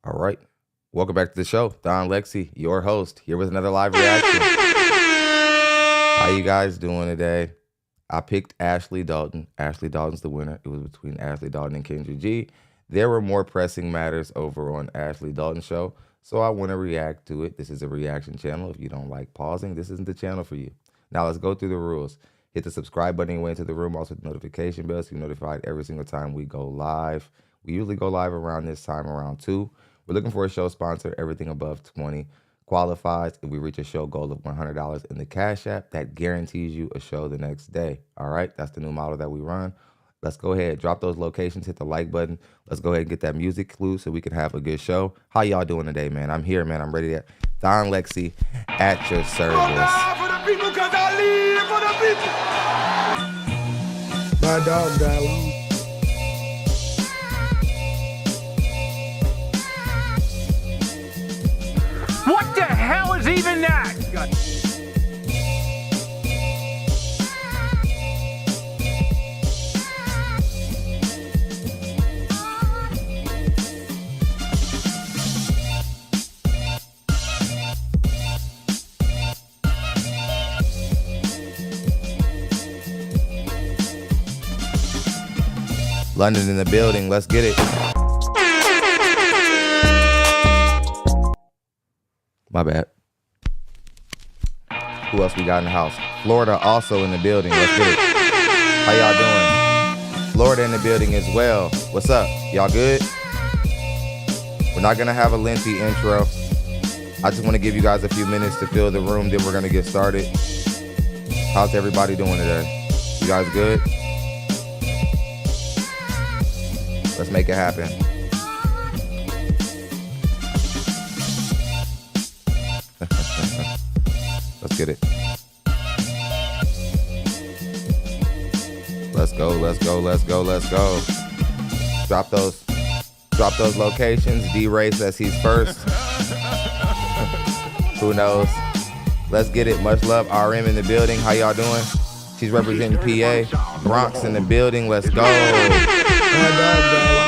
All right. Welcome back to the show. ThonLexy, your host, here with another live reaction. How you guys doing today? I picked Ashley Dalton. Ashley Dalton's the winner. It was between Ashley Dalton and Kendra G. There were more pressing matters over on Ashley Dalton's show, so I want to react to it. This is a reaction channel. If you don't like pausing, this isn't the channel for you. Now let's go through the rules. Hit the subscribe button and way into the room. Also the notification bell so you're notified every single time we go live. We usually go live around this time, around 2. We're looking for a show sponsor. Everything above 20 qualifies. If we reach a show goal of $100 in the Cash App, that guarantees you a show the next day. All right, that's the new model that we run. Let's go ahead, drop those locations, hit the like button. Let's go ahead and get that music clue so we can have a good show. How y'all doing today, man? I'm here, man. I'm ready to ThonLexy at your service. My dog got long. What the hell is even that? God. London in the building. Let's get it. My bad. Who else we got in the house? Florida also in the building. Let's get it. How y'all doing? Florida in the building as well. What's up? Y'all good? We're not gonna have a lengthy intro. I just want to give you guys a few minutes to fill the room, then we're gonna get started. How's everybody doing today? You guys good? Let's make it happen. Let's get it. Let's go, let's go, let's go, let's go. Drop those locations. D-Ray says he's first. Who knows? Let's get it. Much love. RM in the building. How y'all doing? She's representing PA. Bronx in the building. Let's go.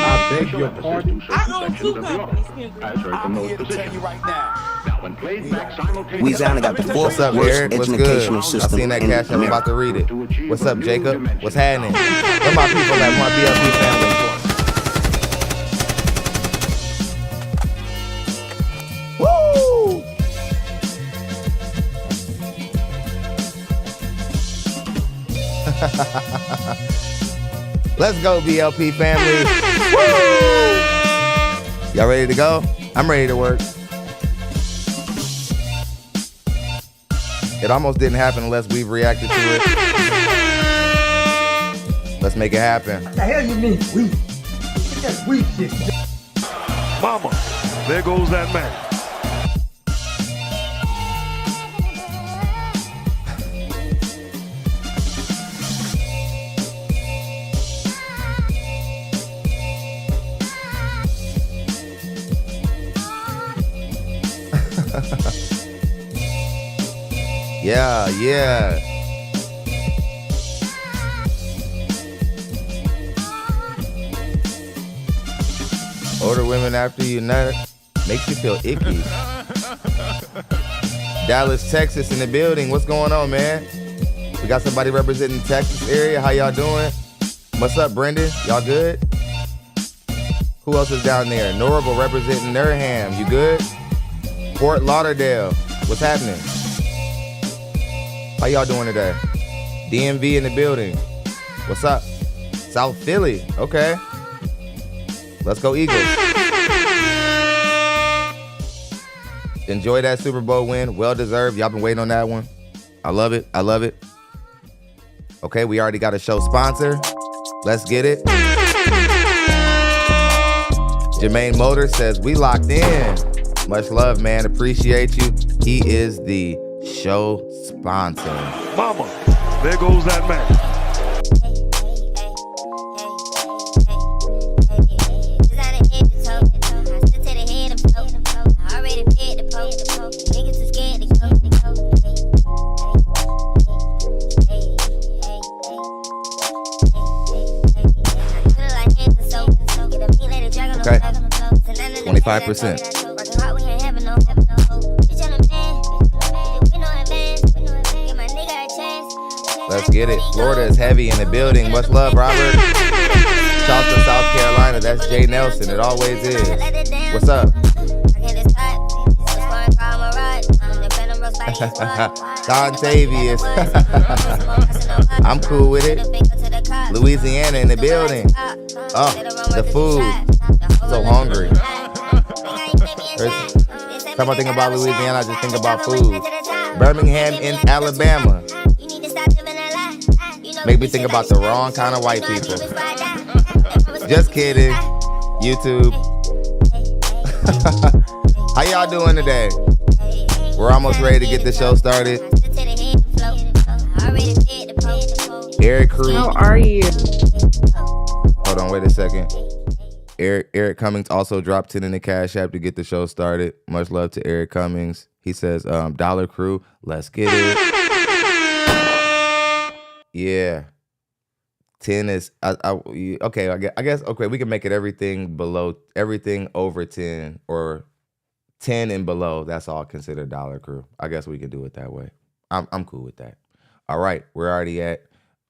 I beg your pardon. I own 2 companies. I'm here to tell you right now. Louisiana got the What's fourth up, worst Eric? What's good? educational I system seen that in cash. I'm America. about to read it. What's up, Jacob? What's happening? Where my people at? My BLP family. Woo! Let's go, BLP family. Woo! Y'all ready to go? I'm ready to work. It almost didn't happen unless we've reacted to it. Let's make it happen. What the hell you mean, weak? That's weak shit. Mama, there goes that man. Yeah. Older women after you nut makes you feel icky. Dallas, Texas in the building. What's going on, man? We got somebody representing the Texas area. How y'all doing? What's up, Brendan? Y'all good? Who else is down there? Norable representing Nerham. You good? Fort Lauderdale. What's happening? How y'all doing today? DMV in the building. What's up? South Philly. Okay. Let's go Eagles. Enjoy that Super Bowl win. Well deserved. Y'all been waiting on that one. I love it. I love it. Okay, we already got a show sponsor. Let's get it. Jermaine Motors says we locked in. Much love, man. Appreciate you. He is the show sponsor. Mama, there goes that man. 25%. Let's get it. Florida is heavy in the building. Much love, Robert. Charleston, South Carolina. That's Jay Nelson. It always is. What's up? Don Tavius. I'm cool with it. Louisiana in the building. Oh, the food. So hungry. Time I think about Louisiana, I just think about food. Birmingham in Alabama. Make me think about the wrong kind of white people. Just kidding. YouTube. How y'all doing today? We're almost ready to get the show started. Eric Cruz. How are you? Hold on, wait a second. Eric Cummings also dropped 10 in the Cash App to get the show started. Much love to Eric Cummings. He says, Dollar Crew, let's get it. Yeah. 10 is, okay, I guess, okay, we can make it everything over 10 or 10 and below. That's all considered Dollar Crew. I guess we can do it that way. I'm cool with that. All right, we're already at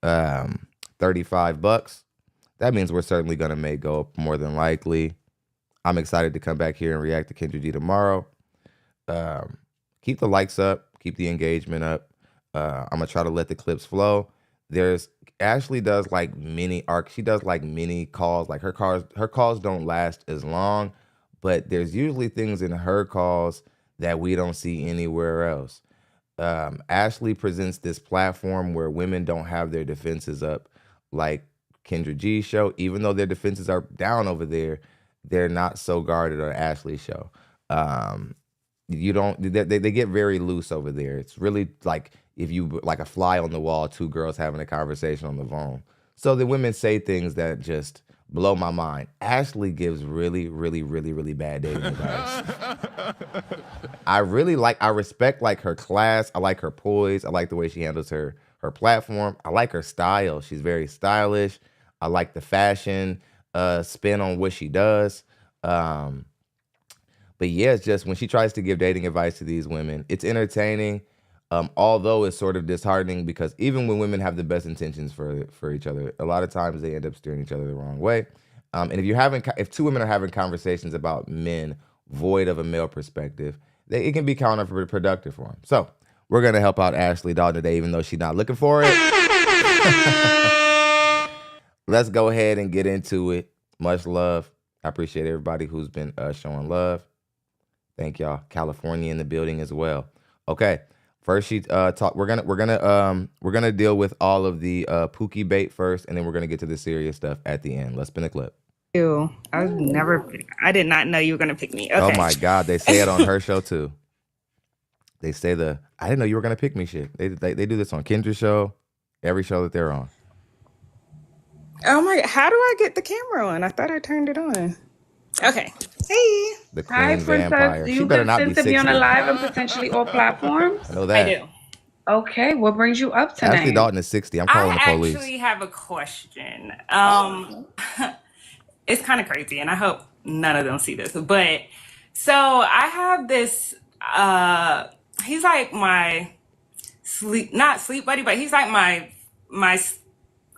$35. That means we're certainly going to make go up more than likely. I'm excited to come back here and react to Kendra G tomorrow. Keep the likes up. Keep the engagement up. I'm going to try to let the clips flow. Ashley does like mini arcs. She does like mini calls. Like her calls don't last as long, but there's usually things in her calls that we don't see anywhere else. Ashley presents this platform where women don't have their defenses up like Kendra G's show. Even though their defenses are down over there, they're not so guarded on Ashley's show. They get very loose over there. It's really like if you like a fly on the wall, two girls having a conversation on the phone. So the women say things that just blow my mind. Ashley gives really, really, really, really bad dating advice. I respect like her class. I like her poise. I like the way she handles her platform. I like her style. She's very stylish. I like the fashion spin on what she does. But yeah, it's just when she tries to give dating advice to these women, it's entertaining. Although it's sort of disheartening because even when women have the best intentions for each other, a lot of times they end up steering each other the wrong way. And if two women are having conversations about men void of a male perspective, it can be counterproductive for them. So we're gonna help out Ashley Dalton today, even though she's not looking for it. Let's go ahead and get into it. Much love. I appreciate everybody who's been showing love. Thank y'all. California in the building as well. Okay. First, she talk. We're gonna deal with all of the Pookie bait first, and then we're gonna get to the serious stuff at the end. Let's spin a clip. I did not know you were gonna pick me. Okay. Oh my God, they say it on her show too. They say I didn't know you were gonna pick me shit. They do this on Kendra's show, every show that they're on. Oh my! How do I get the camera on? I thought I turned it on. Okay. Hey. The Queen Vampire. She better not be 60. To be on a live and potentially all platforms. I know that. I do. Okay, what brings you up tonight? Ashley Dalton is 60. I'm calling the police. I actually have a question. It's kind of crazy, and I hope none of them see this. But so I have this. He's like my not sleep buddy, but he's like my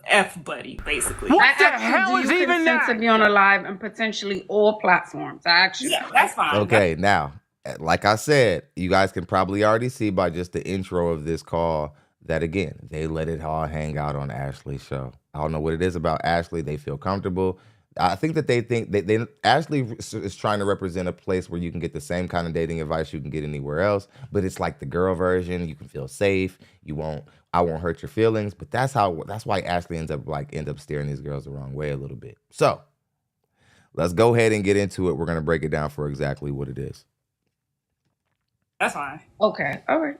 F buddy, basically. What the hell is even that? To be on a live and potentially all platforms. Yeah, that's fine. Okay, now, like I said, you guys can probably already see by just the intro of this call that, again, they let it all hang out on Ashley's show. I don't know what it is about Ashley. They feel comfortable. I think that they think Ashley is trying to represent a place where you can get the same kind of dating advice you can get anywhere else, but it's like the girl version. You can feel safe. I won't hurt your feelings, but that's why Ashley ends up steering these girls the wrong way a little bit. So let's go ahead and get into it. We're gonna break it down for exactly what it is. That's fine. Okay, all right.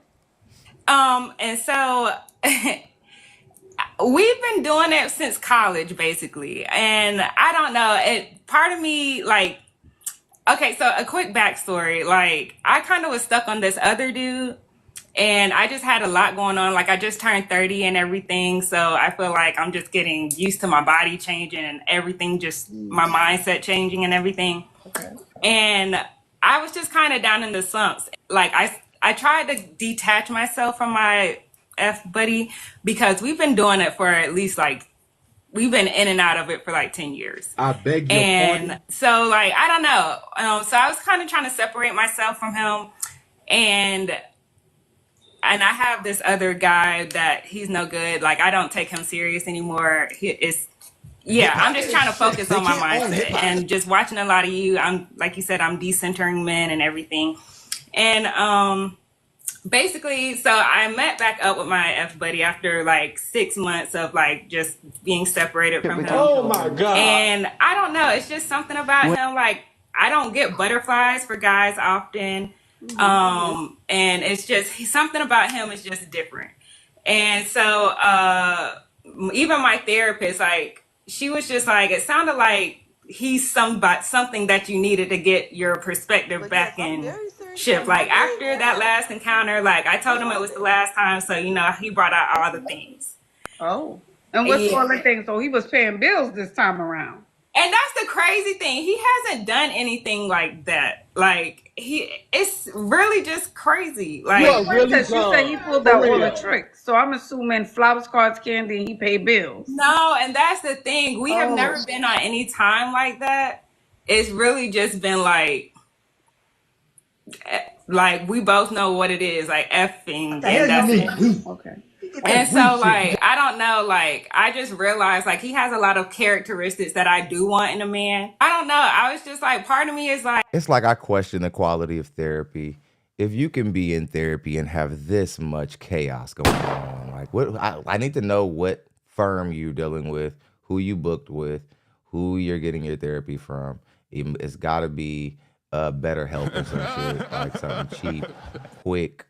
And so we've been doing it since college, basically, and I don't know. Part of me like, okay, so a quick backstory. Like, I kind of was stuck on this other dude. And I just had a lot going on. Like, I just turned 30 and everything. So I feel like I'm just getting used to my body changing and everything, just my mindset changing and everything. Okay. And I was just kind of down in the slumps. Like I tried to detach myself from my F buddy because we've been doing it for at least like, we've been in and out of it for like 10 years. I beg your And pardon. so like, I don't know. So I was kind of trying to separate myself from him. And I have this other guy that he's no good. Like, I don't take him serious anymore. I'm just trying to focus on my mindset and just watching a lot of you. I'm, like you said, I'm decentering men and everything. And basically, so I met back up with my F buddy after like 6 months of like just being separated from him. Oh my God. And I don't know, it's just something about him. Like, I don't get butterflies for guys often. And it's just, something about him is just different. And so even my therapist, like, she was just like, it sounded like he's something that you needed to get your perspective back in shift. Like, after that last encounter, like, I told him it was the last time, so, you know, he brought out all the things. Oh. And what's all the things? So he was paying bills this time around. And that's the crazy thing. He hasn't done anything like that. Like, it's really just crazy. Like, you said he pulled out all the tricks. So I'm assuming flowers, cards, candy, and he paid bills. no, and that's the thing. We have never been on any time like that. It's really just been like we both know what it is, like effing, and that's it. Okay. And so, like, I don't know, like, I just realized, like, he has a lot of characteristics that I do want in a man. I don't know. I was just like, part of me is like, It's like I question the quality of therapy. If you can be in therapy and have this much chaos going on, like, what I need to know what firm you're dealing with, who you booked with, who you're getting your therapy from. It's got to be BetterHelp or some shit, like something cheap, quick.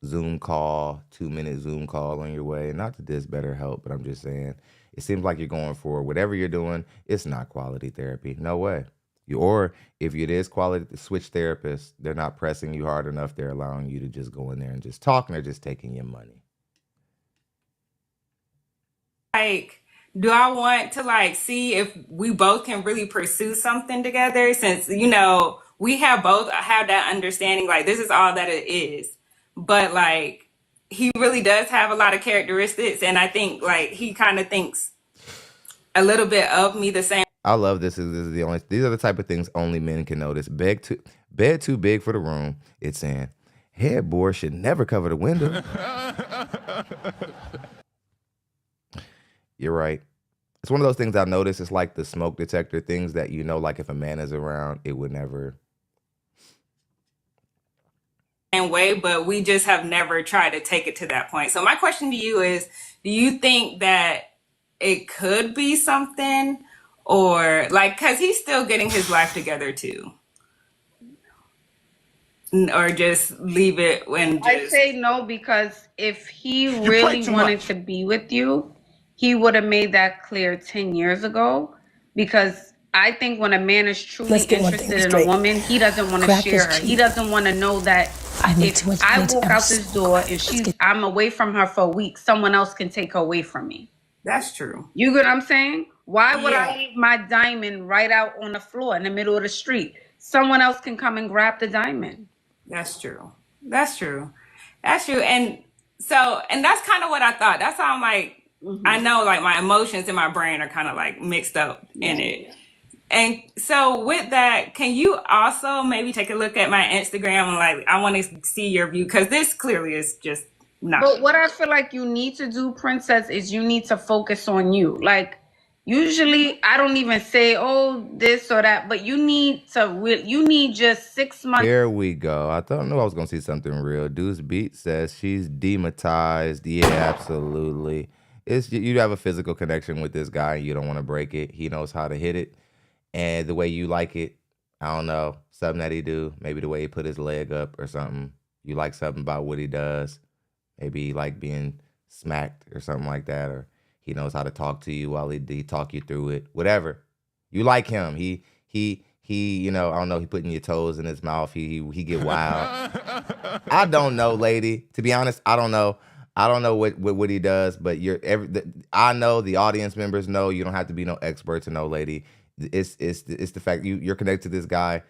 Zoom call, 2-minute Zoom call on your way. Not that this BetterHelp, but I'm just saying, it seems like you're going for whatever you're doing. It's not quality therapy. No way. Or if it is quality, switch therapists. They're not pressing you hard enough. They're allowing you to just go in there and just talk, and they're just taking your money. like, do I want to like see if we both can really pursue something together? Since, you know, we have both have that understanding, like, this is all that it is. But like, he really does have a lot of characteristics, and I think like he kind of thinks a little bit of me the same. I love this. This is the only. These are the type of things only men can notice. Bed too big for the room. It's saying headboard should never cover the window. You're right. It's one of those things I noticed. It's like the smoke detector things that, you know, like if a man is around, it would never. Way, but we just have never tried to take it to that point. So my question to you is, do you think that it could be something, or like, because he's still getting his life together too, or just leave it when I say no, because if he really wanted to be with you, he would have made that clear 10 years ago. Because I think when a man is truly interested in a woman, he doesn't want to share her. He doesn't want to know that if I walk out this door and I'm away from her for a week, someone else can take her away from me. That's true. You get what I'm saying? Why would I leave my diamond right out on the floor in the middle of the street? Someone else can come and grab the diamond. That's true. That's true. That's true. And so, and that's kind of what I thought. That's how I'm like, I know like my emotions in my brain are kind of like mixed up in it. And so with that, can you also maybe take a look at my Instagram and like, I want to see your view, because this clearly is just not. But what I feel like you need to do, Princess, is you need to focus on you. Like, usually I don't even say, oh, this or that, but you need to, you need just 6 months. Here we go. I thought I knew I was going to see something real. Deuce Beat says she's dematized. Yeah, absolutely. It's, you have a physical connection with this guy and you don't want to break it. He knows how to hit it. And the way you like it, I don't know, something that he do, maybe the way he put his leg up or something. You like something about what he does. Maybe he like being smacked or something like that, or he knows how to talk to you while he talk you through it. Whatever. You like him. He you know, I don't know, he putting your toes in his mouth. He get wild. I don't know, lady. To be honest, I don't know. I don't know what he does, but I know, the audience members know. You don't have to be no expert to know, lady. It's the fact you're connected to this guy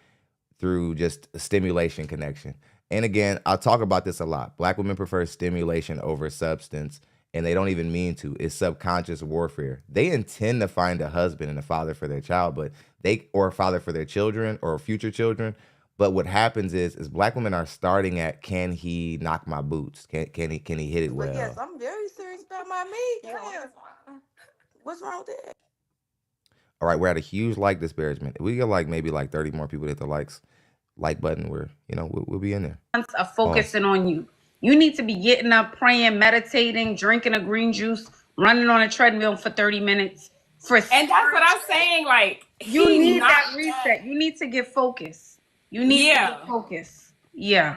through just a stimulation connection. And again, I'll talk about this a lot. Black women prefer stimulation over substance, and they don't even mean to. It's subconscious warfare. They intend to find a husband and a father for their child, or a father for their children or future children. But what happens is Black women are starting at, can he knock my boots? Can he hit it well? But yes, I'm very serious about my meat. Yeah. What's wrong with that? All right, we're at a huge like disparagement. If we get like maybe like 30 more people to hit the like button, we'll be in there. Of focusing on you. You need to be getting up, praying, meditating, drinking a green juice, running on a treadmill for 30 minutes. And that's what I'm saying. Like, you need that reset. You need to get focused. You need to get focused. Yeah.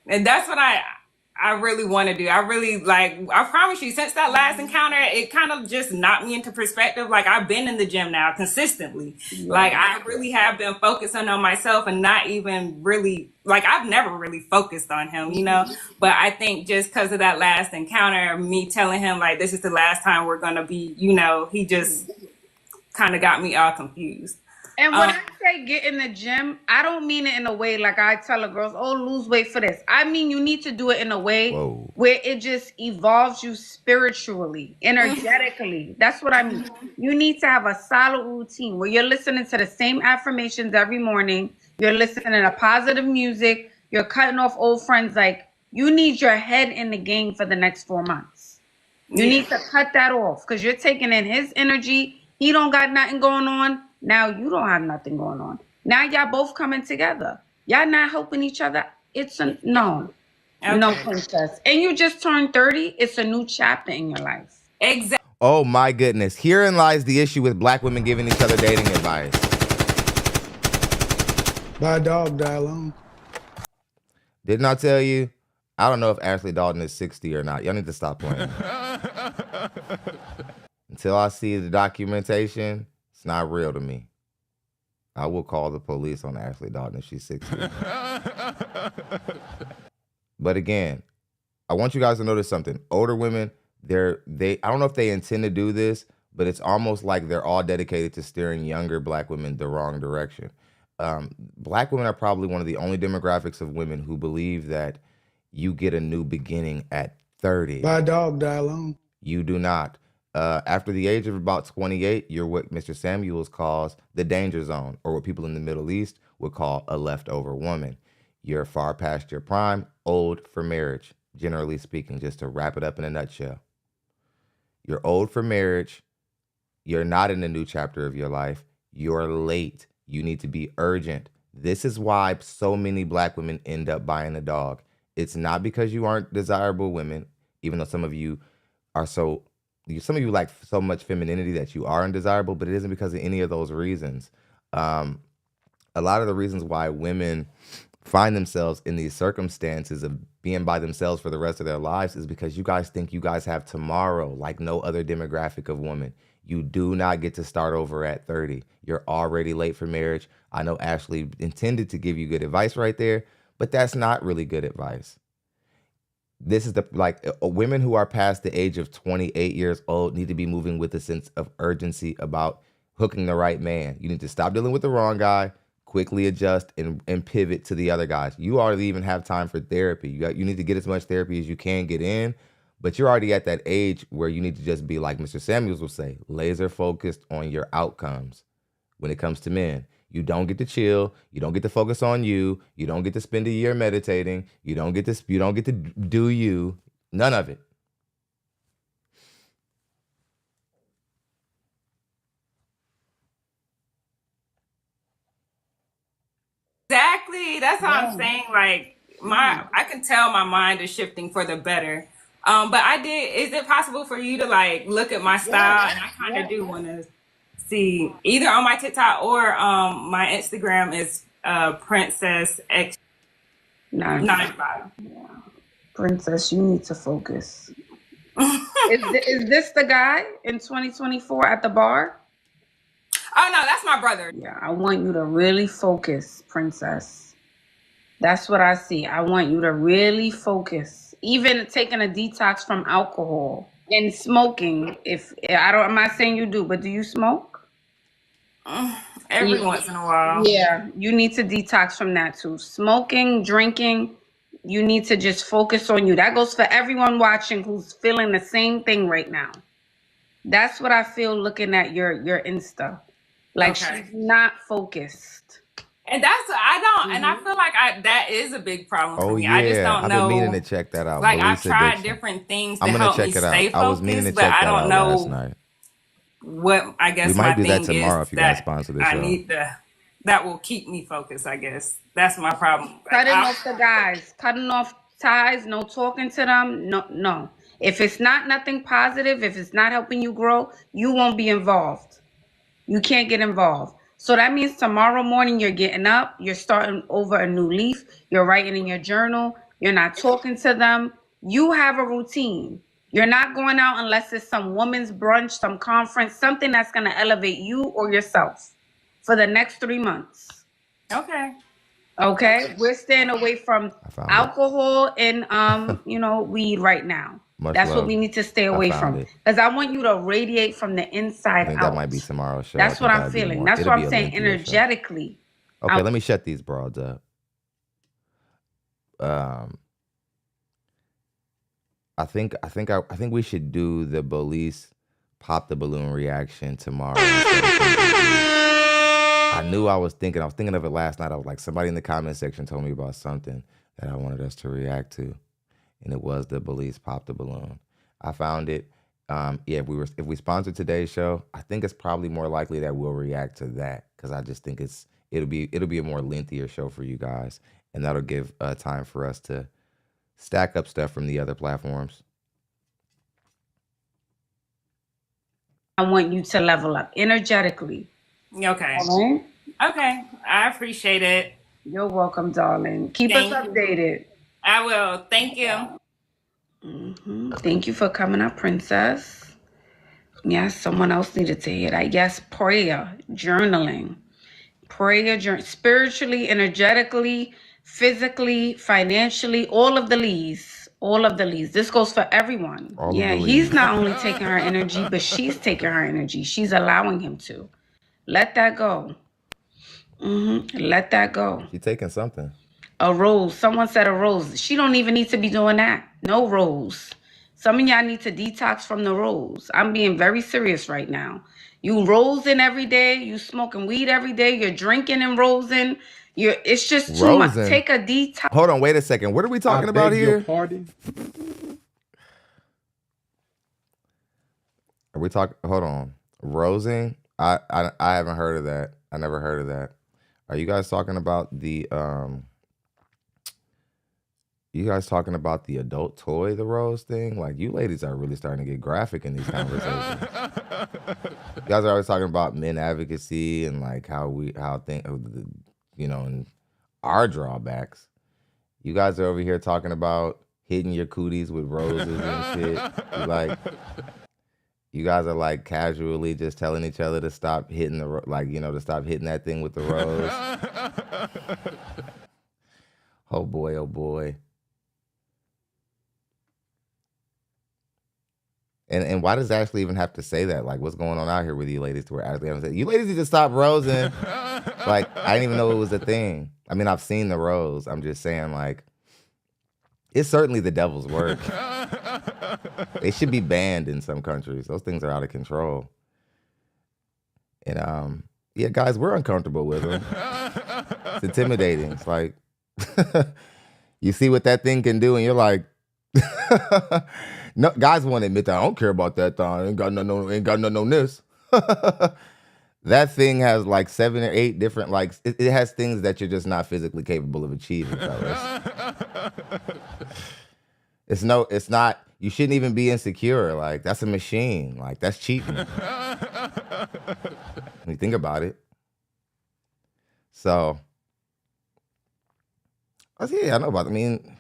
And that's what I really want to do. I really, I promise you, since that last encounter, it kind of just knocked me into perspective. Like, I've been in the gym now consistently. Yeah. Like, I really have been focusing on myself and not even really, I've never really focused on him, But I think just because of that last encounter, me telling him, this is the last time we're going to be, he just kind of got me all confused. And when I say get in the gym, I don't mean it in a way like I tell the girls, oh, lose weight for this. I mean, you need to do it in a way where it just evolves you spiritually, energetically. That's what I mean. You need to have a solid routine where you're listening to the same affirmations every morning. You're listening to positive music. You're cutting off old friends. You need your head in the game for the next 4 months. You need to cut that off because you're taking in his energy. He don't got nothing going on. Now you don't have nothing going on. Now y'all both coming together. Y'all not helping each other. It's no, princess. And you just turned 30. It's a new chapter in your life. Exactly. Oh my goodness. Herein lies the issue with Black women giving each other dating advice. Buy a dog, die alone. Didn't I tell you? I don't know if Ashley Dalton is 60 or not. Y'all need to stop playing. Until I see the documentation, it's not real to me. I will call the police on Ashley Dalton if she's 60. But again, I want you guys to notice something. Older women, I don't know if they intend to do this, but it's almost like they're all dedicated to steering younger Black women the wrong direction. Black women are probably one of the only demographics of women who believe that you get a new beginning at 30. Buy a dog, die alone. You do not. After the age of about 28, you're what Mr. Samuels calls the danger zone, or what people in the Middle East would call a leftover woman. You're far past your prime, old for marriage, generally speaking, just to wrap it up in a nutshell. You're old for marriage. You're not in a new chapter of your life. You're late. You need to be urgent. This is why so many Black women end up buying a dog. It's not because you aren't desirable women, even though some of you are some of you like so much femininity that you are undesirable, but it isn't because of any of those reasons. A lot of the reasons why women find themselves in these circumstances of being by themselves for the rest of their lives is because you guys think you guys have tomorrow like no other demographic of women. You do not get to start over at 30. You're already late for marriage. I know Ashley intended to give you good advice right there, but that's not really good advice. This is women who are past the age of 28 years old need to be moving with a sense of urgency about hooking the right man. You need to stop dealing with the wrong guy, quickly adjust and pivot to the other guys. You already even have time for therapy. You need to get as much therapy as you can get in, but you're already at that age where you need to just be like Mr. Samuels would say, laser focused on your outcomes when it comes to men. You don't get to chill. You don't get to focus on you. You don't get to spend a year meditating. You don't get to do you. None of it. Exactly. That's how I'm saying. I can tell my mind is shifting for the better. But is it possible for you to look at my style? And I kind of do want to see either on my TikTok or my Instagram is Princess X 95. Yeah. Princess, you need to focus. Is this the guy in 2024 at the bar? Oh no, that's my brother. Yeah, I want you to really focus, Princess. That's what I see. I want you to really focus. Even taking a detox from alcohol and smoking. I'm not saying you do, but do you smoke? Every once in a while. Yeah, you need to detox from that too. Smoking, drinking, you need to just focus on you. That goes for everyone watching who's feeling the same thing right now. That's what I feel looking at your Insta. Like Okay. she's not focused. And and I feel like that is a big problem for Oh me. I just yeah, don't I've know. been meaning to check that out. Like I've Beliefs tried addiction. different things to I'm gonna help me check it out. stay I was meaning to focused, but check I that don't out last know night. what I guess We might my do that thing tomorrow is if you guys that sponsor the I show. need that will keep me focused, I guess. That's my problem. Cutting off the guys, cutting off ties, no talking to them. No. If it's not nothing positive, if it's not helping you grow, you won't be involved. You can't get involved. So that means tomorrow morning you're getting up, you're starting over a new leaf, you're writing in your journal, you're not talking to them. You have a routine. You're not going out unless it's some women's brunch, some conference, something that's going to elevate you or yourself for the next 3 months. Okay. Okay? We're staying away from alcohol and weed right now. That's what we need to stay away from. Because I want you to radiate from the inside I think out. that might be tomorrow's show. That's what I'm feeling. That's what I'm saying energetically. Okay, let me shut these broads up. I think we should do the Belize pop the balloon reaction tomorrow. I was thinking of it last night. I was like, somebody in the comment section told me about something that I wanted us to react to. And it was the Belize pop the balloon. I found it. If we sponsor today's show, I think it's probably more likely that we'll react to that because I just think it'll be a more lengthier show for you guys, and that'll give time for us to stack up stuff from the other platforms. I want you to level up energetically. Okay. Right? Okay. I appreciate it. You're welcome, darling. Keep us updated. I will. Thank you. Thank you for coming up, princess. Yes, someone else needed to hear that. Yes, prayer, journaling. Spiritually, energetically, physically, financially, all of the leads. This goes for everyone. He's not only taking her energy, but she's taking her energy. She's allowing him to. Let that go. Let that go. She's taking something. A rose. Someone said a rose. She don't even need to be doing that. No rose. Some of y'all need to detox from the rose. I'm being very serious right now. You rosing every day. You smoking weed every day. You're drinking and rosing. It's just too much. Take a detox. Hold on. Wait a second. What are we talking about here? Pardon? Are we talking? Hold on. Rosing? I haven't heard of that. I never heard of that. Are you guys talking about the adult toy, the rose thing? Like, you ladies are really starting to get graphic in these conversations. You guys are always talking about men advocacy and like and our drawbacks. You guys are over here talking about hitting your cooties with roses and shit. You guys are like casually just telling each other to stop hitting to stop hitting that thing with the rose. Oh boy, oh boy. And why does Ashley even have to say that? Like, what's going on out here with you ladies to where Ashley has to say, you ladies need to stop rosing? Like, I didn't even know it was a thing. I mean, I've seen the rose. I'm just saying, like, it's certainly the devil's work. They should be banned in some countries. Those things are out of control. And guys, we're uncomfortable with them. It's intimidating. It's like you see what that thing can do, and you're like, no, guys won't admit that. I don't care about that thing. Ain't got nothing on this. That thing has like 7 or 8 different it has things that you're just not physically capable of achieving, fellas. It's not. You shouldn't even be insecure. Like, that's a machine. Like, that's cheating. When you think about it. So, I know about it. I mean,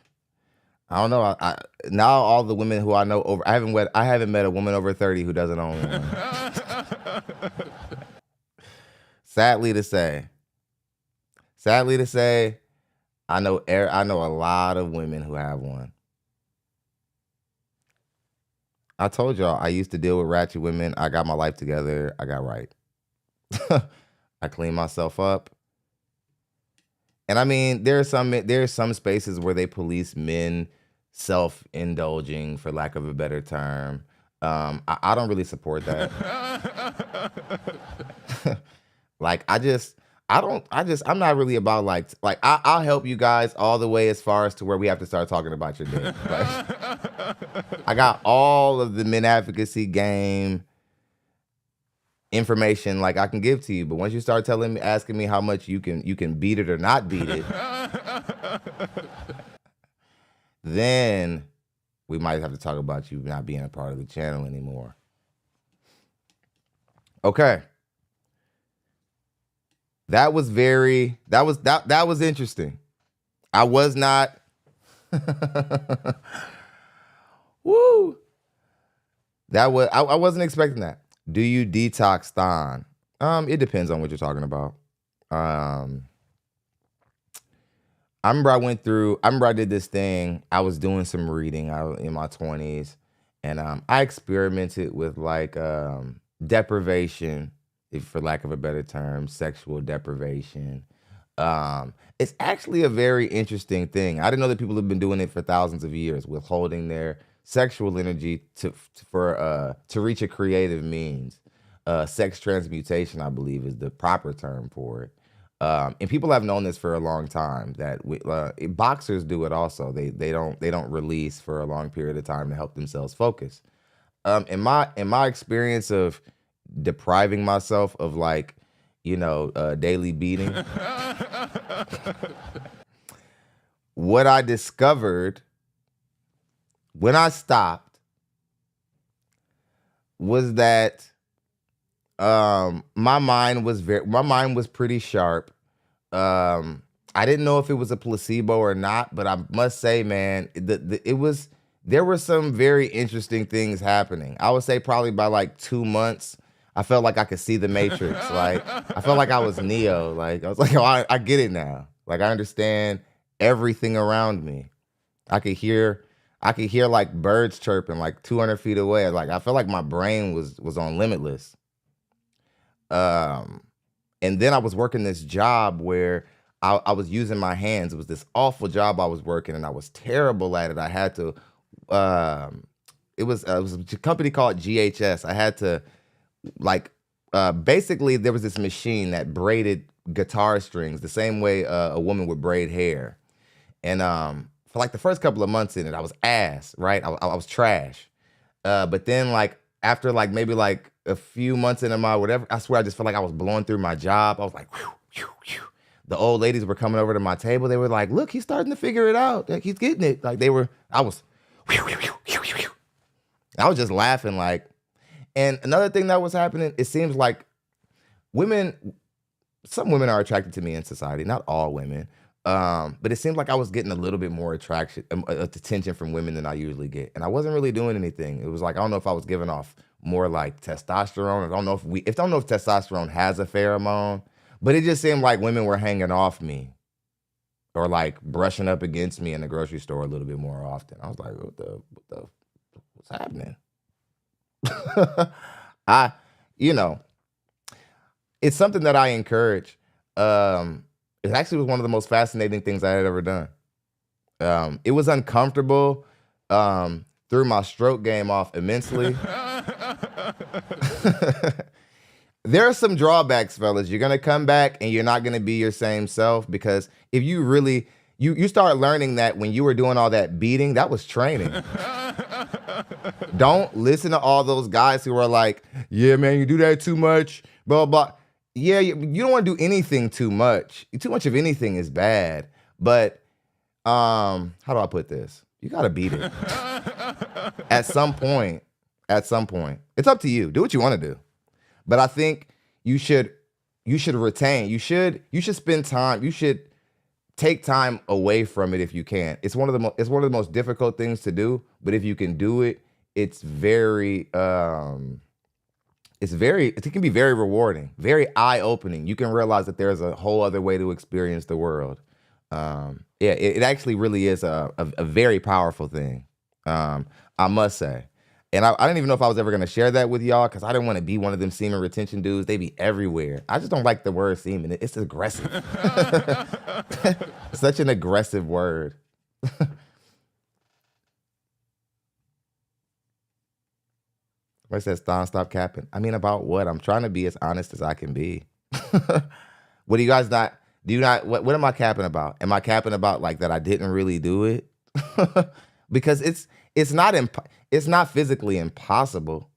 I don't know. I now all the women who I know I haven't met a woman over 30 who doesn't own one. Sadly to say, I know a lot of women who have one. I told y'all I used to deal with ratchet women. I got my life together. I got right. I clean myself up. And I mean, there are some spaces where they police men self-indulging, for lack of a better term. I don't really support that. Like, I'm not really about like I'll help you guys all the way as far as to where we have to start talking about your dick. Like, I got all of the men advocacy game information like I can give to you, but once you start asking me how much you can beat it or not beat it, then we might have to talk about you not being a part of the channel anymore. Okay. That was interesting. I was not woo. I wasn't expecting that. Do you detox Thon? It depends on what you're talking about. I remember I did this thing. I was doing some reading in my 20s, and I experimented with like deprivation, if for lack of a better term, sexual deprivation. It's actually a very interesting thing. I didn't know that people have been doing it for thousands of years, withholding their sexual energy to reach a creative means. Sex transmutation, I believe, is the proper term for it. And people have known this for a long time. That boxers do it also. They don't release for a long period of time to help themselves focus. In my experience of depriving myself of like, daily beating, what I discovered when I stopped was that my mind was pretty sharp. I didn't know if it was a placebo or not, but I must say, man, there were some very interesting things happening. I would say probably by like 2 months, I felt like I could see the Matrix. Like, I felt like I was Neo. Like, I was like, oh, I get it now. Like, I understand everything around me. I could hear like birds chirping like 200 feet away. Like, I felt like my brain was on Limitless. And then I was working this job where I was using my hands. It was this awful job I was working, and I was terrible at it. I had to, it was a company called GHS. I had to, like, basically there was this machine that braided guitar strings the same way a woman would braid hair. And for like the first couple of months in it, I was ass, right? I was trash. But then like after like maybe like a few months into my whatever, I swear I just felt like I was blowing through my job. I was like, whew, whew, whew. The old ladies were coming over to my table. They were like, look, he's starting to figure it out. Like, he's getting it. Like I was, whew, whew, whew, whew, whew. I was just laughing like. And another thing that was happening, it seems like some women are attracted to me in society, not all women. But it seemed like I was getting a little bit more attention from women than I usually get. And I wasn't really doing anything. It was like, I don't know if I was giving off more like testosterone. I don't know if testosterone has a pheromone, but it just seemed like women were hanging off me or like brushing up against me in the grocery store a little bit more often. I was like, what's happening? It's something that I encourage. It actually was one of the most fascinating things I had ever done. It was uncomfortable, threw my stroke game off immensely. There are some drawbacks, fellas. You're going to come back and you're not going to be your same self, because if you really, you start learning that when you were doing all that beating, that was training. Don't listen to all those guys who are like, yeah, man, you do that too much, blah, blah. Yeah, you don't want to do anything too much. Too much of anything is bad. But how do I put this? You got to beat it. At some point. It's up to you. Do what you want to do. But I think you should retain. You should spend time. You should take time away from it if you can. It's one of the most difficult things to do, but if you can do it, it can be very rewarding, very eye-opening. You can realize that there's a whole other way to experience the world. It actually really is a very powerful thing. I must say. And I didn't even know if I was ever going to share that with y'all because I didn't want to be one of them semen retention dudes. They be everywhere. I just don't like the word semen. It's aggressive. Such an aggressive word. Somebody says, Thon, stop capping. I mean, about what? I'm trying to be as honest as I can be. What do you guys not, do you not, what am I capping about? Am I capping about like that I didn't really do it? Because it's not physically impossible.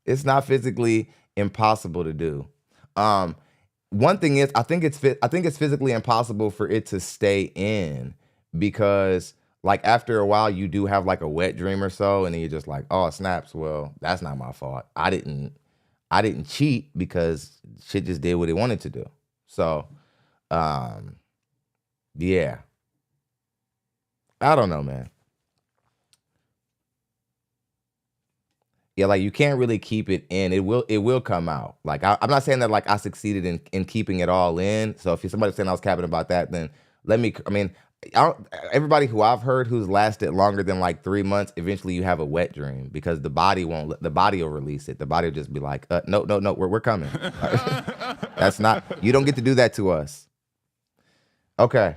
It's not physically impossible to do. One thing is, I think it's physically impossible for it to stay in because like after a while you do have like a wet dream or so, and then you're just like, oh, snaps. Well, that's not my fault. I didn't cheat because shit just did what it wanted to do. So, yeah. I don't know, man. Yeah, like you can't really keep it in. It will come out. Like I'm not saying that like I succeeded in keeping it all in. So if somebody's saying I was capping about that, then everybody who I've heard who's lasted longer than like 3 months, eventually you have a wet dream because the body will release it. The body will just be like, no, we're coming. That's not, you don't get to do that to us. Okay.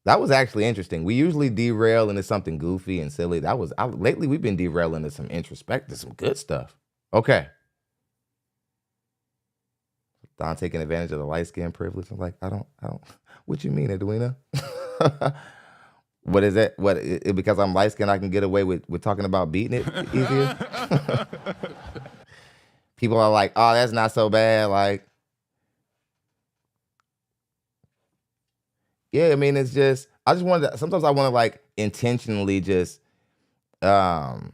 That was actually interesting. We usually derail into something goofy and silly. Lately we've been derailing into some introspective, some good stuff. Okay. Don taking advantage of the light skin privilege. I'm like, I don't, what you mean, Edwina? What is it? Because I'm light skinned, I can get away with talking about beating it easier? People are like, oh, that's not so bad. Like, yeah, I mean, it's just, sometimes I want to like intentionally just, just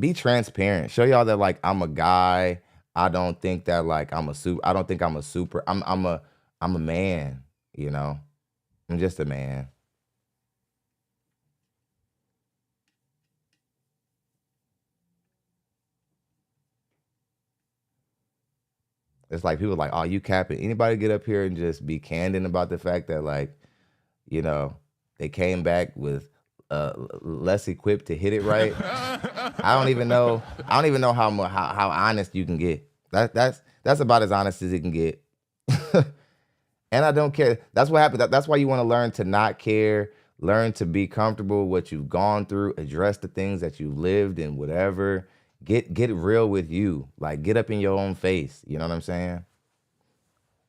be transparent. Show y'all that like, I'm a guy. I don't think that like, I'm a man, you know? I'm just a man. It's like people like, oh, you capping. Anybody get up here and just be candid about the fact that like, you know, they came back with less equipped to hit it right. I don't even know how honest you can get. That's about as honest as it can get. And I don't care. That's what happened. That's why you want to learn to not care, learn to be comfortable with what you've gone through, address the things that you lived and whatever. Get real with you. Like get up in your own face. You know what I'm saying?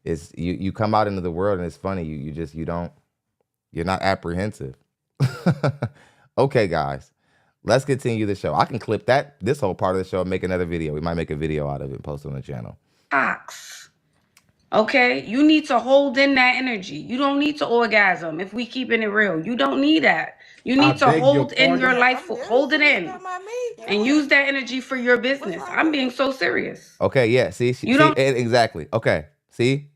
It's you come out into the world and it's funny. You're not apprehensive. Okay, guys. Let's continue the show. I can clip this whole part of the show and make another video. We might make a video out of it and post it on the channel. Okay, you need to hold in that energy. You don't need to orgasm if we keeping it real. You don't need that. You need to hold in your life, hold it in, and use that energy for your business. I'm being so serious. Okay, yeah. See, exactly. Okay, see.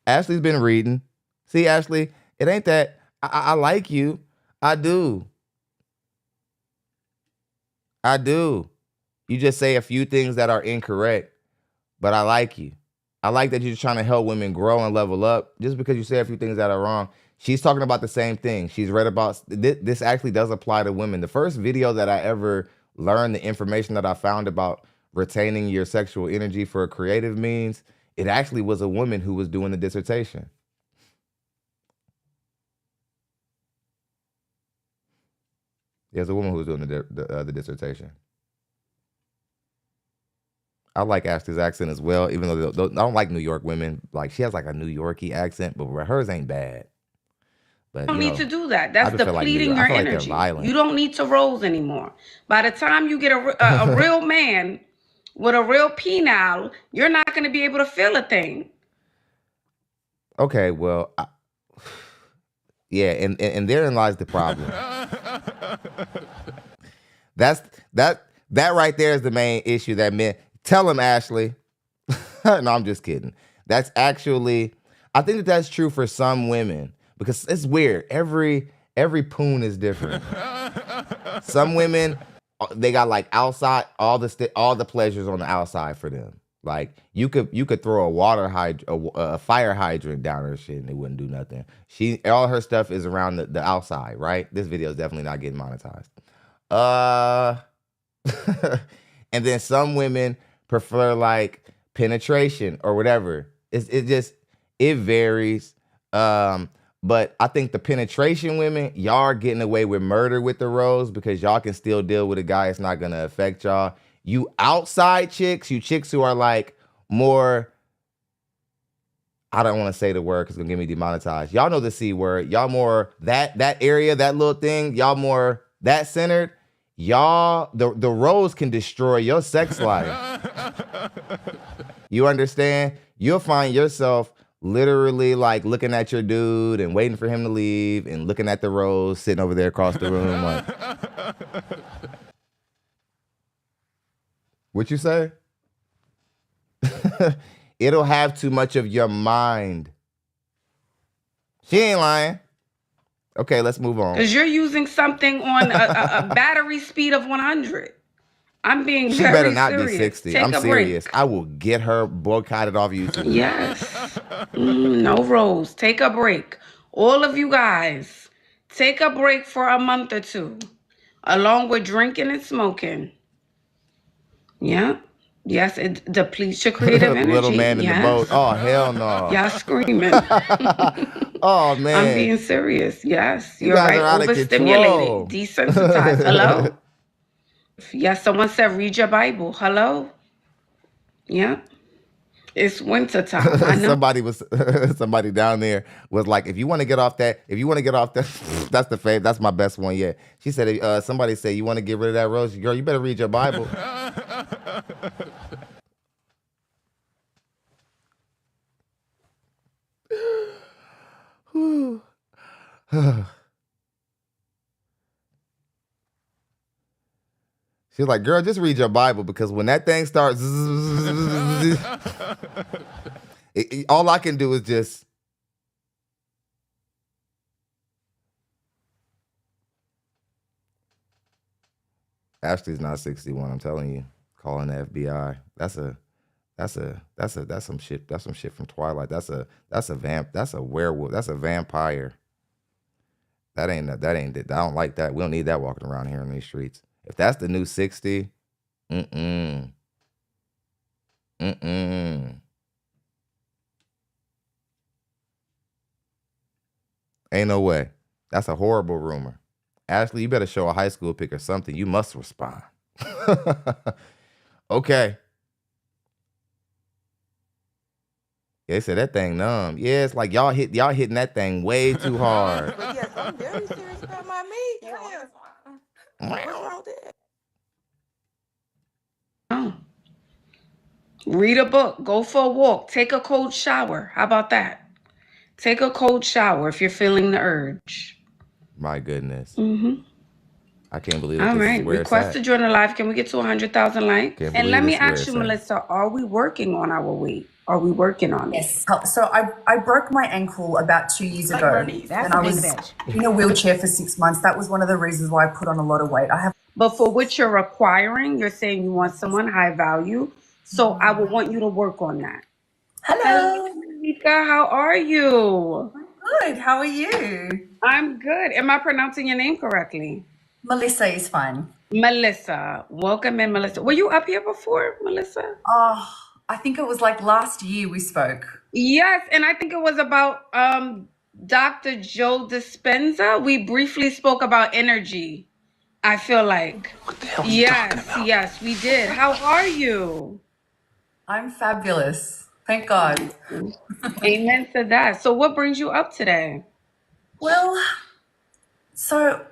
Ashley's been reading. See, Ashley, it ain't that I like you. I do. You just say a few things that are incorrect, but I like you. I like that you're trying to help women grow and level up. Just because you say a few things that are wrong, she's talking about the same thing. She's read about this. Actually does apply to women. The first video that I ever learned the information that I found about retaining your sexual energy for a creative means, it actually was a woman who was doing the dissertation. There's a woman who was doing the dissertation. I like Ashley's accent as well, even though I don't like New York women. Like she has like a New Yorkie accent, but hers ain't bad. But you don't need to do that. That's depleting your energy. You don't need to rose anymore. By the time you get a real man with a real penile, you're not going to be able to feel a thing. Okay, well, yeah, and therein lies the problem. That right there is the main issue that men. Tell him, Ashley. No, I'm just kidding. That's actually, I think that's true for some women because it's weird. Every poon is different. Some women, they got like outside, all the pleasures on the outside for them. Like you could throw a fire hydrant down her shit and it wouldn't do nothing. All her stuff is around the outside, right? This video is definitely not getting monetized. And then some women prefer like penetration or whatever. It varies. But I think the penetration women, y'all are getting away with murder with the rose because y'all can still deal with a guy that's not gonna affect y'all. You outside chicks, you chicks who are like more, I don't want to say the word because it's gonna get me demonetized. Y'all know the C word. Y'all more that area, that little thing, y'all more that centered. Y'all, the rose can destroy your sex life. You understand? You'll find yourself literally like looking at your dude and waiting for him to leave and looking at the rose sitting over there across the room like, what you say? It'll have too much of your mind. She ain't lying. Okay, let's move on. Because you're using something on a battery speed of 100. I'm being She very better not serious. be 60. Take I'm a serious. break. I will get her boycotted off YouTube. Yes. No rose. Take a break. All of you guys, take a break for a month or two, along with drinking and smoking. Yeah. Yes, it depletes your creative energy. Little man in the boat. Oh, hell no. Y'all screaming. Oh, man. I'm being serious. Yes, You you're guys right. are out of Overstimulated, control. desensitized. Hello? Yes, someone said read your Bible. Hello? Yeah. It's winter time. I know. Somebody down there was like, if you want to get off that, that's my best one yet. She said, somebody said, you want to get rid of that rose? Girl, you better read your Bible. She's like, girl, just read your Bible because when that thing starts, all I can do is just. Ashley's not 61. I'm telling you, calling the FBI. That's some shit. That's some shit from Twilight. That's a werewolf. That's a vampire. That ain't it. I don't like that. We don't need that walking around here in these streets. If that's the new 60, ain't no way. That's a horrible rumor. Ashley, you better show a high school pic or something. You must respond. Okay. They said that thing numb. Yeah, it's like y'all hitting that thing way too hard. But yes, I'm very serious about my meat. Yeah. What's wrong with that? Oh. Read a book. Go for a walk. Take a cold shower. How about that? Take a cold shower if you're feeling the urge. My goodness. Mm-hmm. I can't believe it. All right. Request to join the live. Can we get to 100,000 likes? And let me ask you, Melissa, are we working on our weight? Are we working on it? Yes. So I broke my ankle about 2 years ago. And I was in a wheelchair for 6 months. That was one of the reasons why I put on a lot of weight. But for what you're requiring, you're saying you want someone high value. So I would want you to work on that. Hello. Mika, how are you? I'm good. How are you? I'm good. Am I pronouncing your name correctly? Melissa is fine. Melissa. Welcome in, Melissa. Were you up here before, Melissa? Oh, I think it was like last year we spoke. Yes, and I think it was about Dr. Joe Dispenza. We briefly spoke about energy, I feel like. What the hell are you talking about? Yes, we did. How are you? I'm fabulous. Thank God. Amen to that. So what brings you up today? Well, so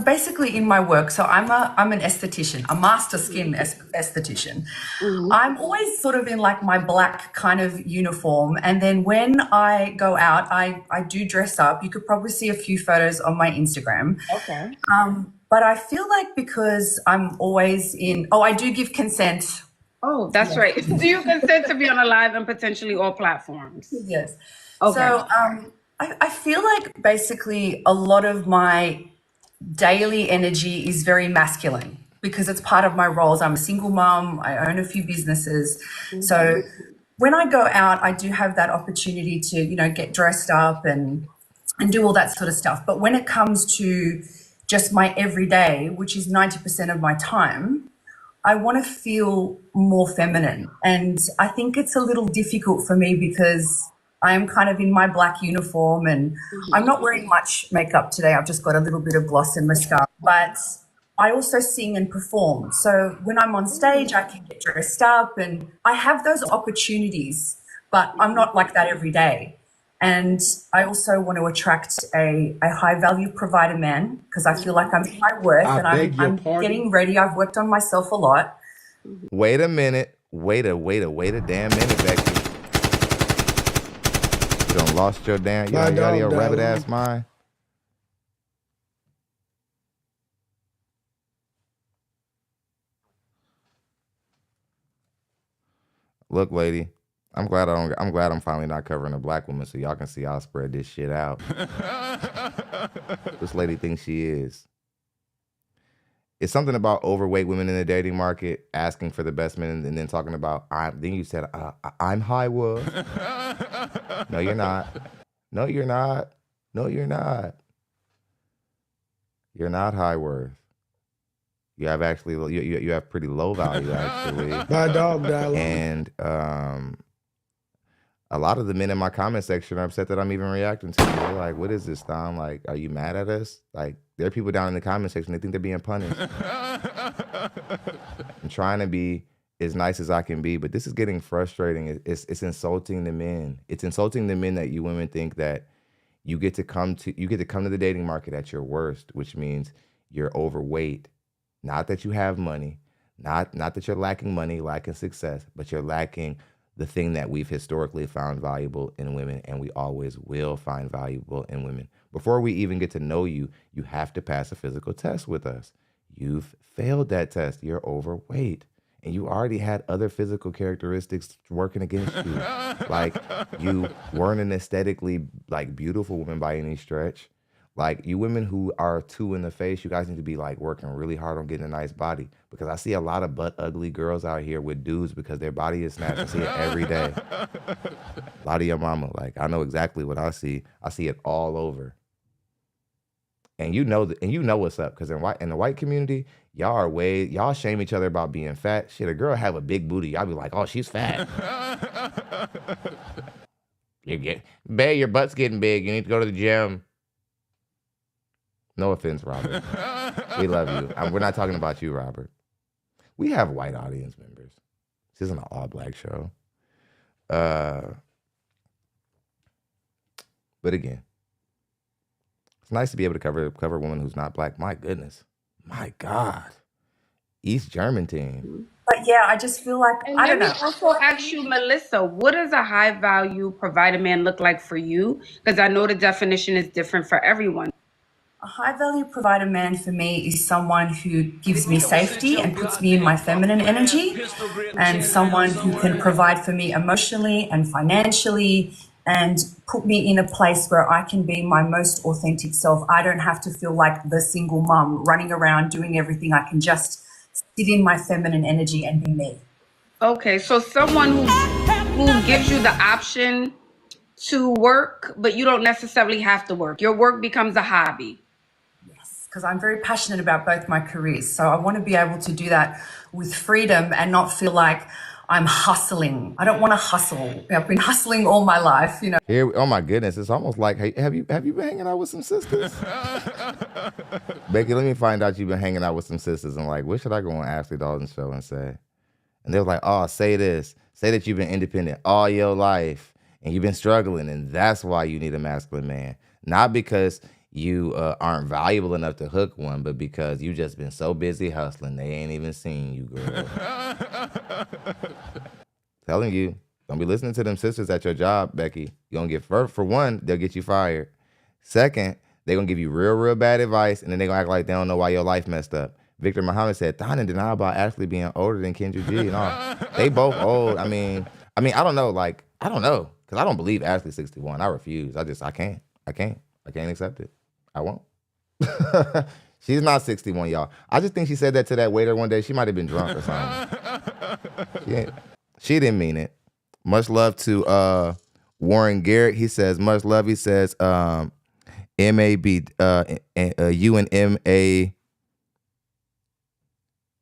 basically in my work, so I'm an esthetician, a master skin esthetician. Mm-hmm. I'm always sort of in like my black kind of uniform. And then when I go out, I do dress up. You could probably see a few photos on my Instagram. Okay. But I feel like because I'm always I do give consent. Oh, that's right. Do you consent to be on a live and potentially all platforms? Yes. Okay. So I feel like basically a lot of my daily energy is very masculine. because it's part of my roles. I'm a single mom. I own a few businesses. So when I go out, I do have that opportunity to, you know, get dressed up and do all that sort of stuff. But when it comes to just my everyday, which is 90% of my time, I want to feel more feminine. And I think it's a little difficult for me because I am kind of in my black uniform and I'm not wearing much makeup today. I've just got a little bit of gloss and mascara, but I also sing and perform. So when I'm on stage, I can get dressed up and I have those opportunities, but I'm not like that every day. And I also want to attract a high value provider man because I feel like I'm high worth and I'm getting ready. I've worked on myself a lot. Wait a minute. Wait a damn minute, Becky. You done lost your damn, you out of your rabbit ass mind. Look, lady, I'm glad I'm finally not covering a black woman so y'all can see I'll spread this shit out. This lady thinks she is. It's something about overweight women in the dating market asking for the best men and then talking about, then you said, I'm high worth. No, you're not. No, you're not. No, you're not. You're not high worth. You have actually, you have pretty low value actually. My dog died alone. And a lot of the men in my comment section are upset that I'm even reacting to it. They're like, what is this, Tom? Like, are you mad at us? Like, there are people down in the comment section, they think they're being punished. I'm trying to be as nice as I can be, but this is getting frustrating. It's insulting the men. It's insulting the men that you women think that you get to come to the dating market at your worst, which means you're overweight. Not that you have money, not that you're lacking money, lacking success, but you're lacking the thing that we've historically found valuable in women and we always will find valuable in women. Before we even get to know you, you have to pass a physical test with us. You've failed that test. You're overweight. And you already had other physical characteristics working against you. Like, you weren't an aesthetically, like, beautiful woman by any stretch. Like, you women who are too in the face, you guys need to be like working really hard on getting a nice body. Because I see a lot of butt ugly girls out here with dudes because their body is snatched. I see it every day. A lot of your mama, like, I know exactly what I see. I see it all over. And you know what's up, because in the white community, y'all shame each other about being fat. Shit, a girl have a big booty, y'all be like, oh, she's fat. Babe, your butt's getting big. You need to go to the gym. No offense, Robert. We love you. We're not talking about you, Robert. We have white audience members. This isn't an all-black show. But again, it's nice to be able to cover a woman who's not black. My goodness. My God. East German team. But yeah, I just feel like, And I don't know. let me also ask you, Melissa, what does a high value provider man look like for you? Because I know the definition is different for everyone. A high value provider man for me is someone who gives me safety and puts me in my feminine energy, and someone who can provide for me emotionally and financially and put me in a place where I can be my most authentic self. I don't have to feel like the single mom running around doing everything. I can just sit in my feminine energy and be me. Okay, so someone who gives you the option to work, but you don't necessarily have to work. Your work becomes a hobby. Because I'm very passionate about both my careers. So I want to be able to do that with freedom and not feel like I'm hustling. I don't want to hustle. I've been hustling all my life, you know. Here, oh my goodness, it's almost like, hey, have you been hanging out with some sisters? Becky, let me find out you've been hanging out with some sisters. And like, what should I go on Ashley Dalton's show and say? And they were like, oh, say this. Say that you've been independent all your life and you've been struggling, and that's why you need a masculine man. Not because you aren't valuable enough to hook one, but because you just been so busy hustling, they ain't even seen you, girl. Telling you, don't be listening to them sisters at your job, Becky. You're gonna get, for one, they'll get you fired. Second, they're gonna give you real bad advice, and then they're gonna act like they don't know why your life messed up. Victor Muhammad said, Thon in denial about Ashley being older than Kendra G and all. They both old. I mean, I don't know, like, I don't know, because I don't believe Ashley's 61. I refuse. I can't accept it. I won't. She's not 61, y'all. I just think she said that to that waiter one day. She might have been drunk or something. She didn't mean it. Much love to Warren Garrett. He says, much love. He says, M-A-B,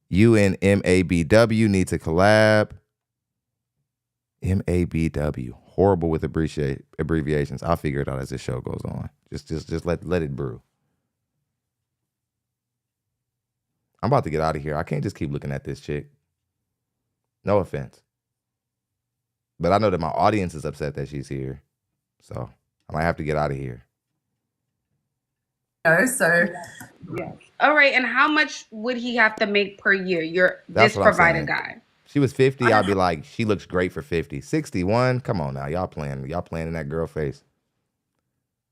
U-N-M-A-B-W need to collab. M-A-B-W. Horrible with abbreviations. I'll figure it out as the show goes on. Just let it brew. I'm about to get out of here. I can't just keep looking at this chick. No offense. But I know that my audience is upset that she's here. So I might have to get out of here. So Yeah. All right. And how much would he have to make per year? That's This what I'm provider saying. guy. She was 50, I'd be like, she looks great for 50. 61, come on now. Y'all playing in that girl face.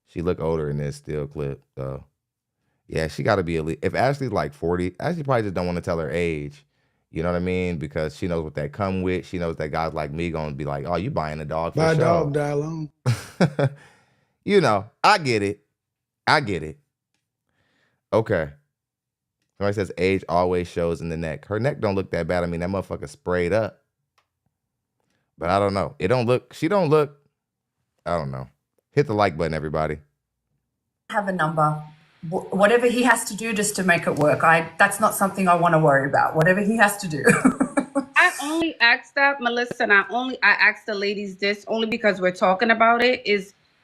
She look older in this still clip, so. Yeah, she got to be elite. If Ashley's like 40, Ashley probably just don't want to tell her age. You know what I mean? Because she knows what that come with. She knows that guys like me going to be like, oh, you buying a dog for Buy a show. dog, die alone. You know, I get it. Okay. Somebody says age always shows in the neck. Her neck don't look that bad. I mean, that motherfucker sprayed up. But I don't know. She don't look, I don't know. Hit the like button, everybody. have a number. Whatever he has to do just to make it work. That's not something I want to worry about. Whatever he has to do. I only asked that, Melissa, and I asked the ladies this only because we're talking about it.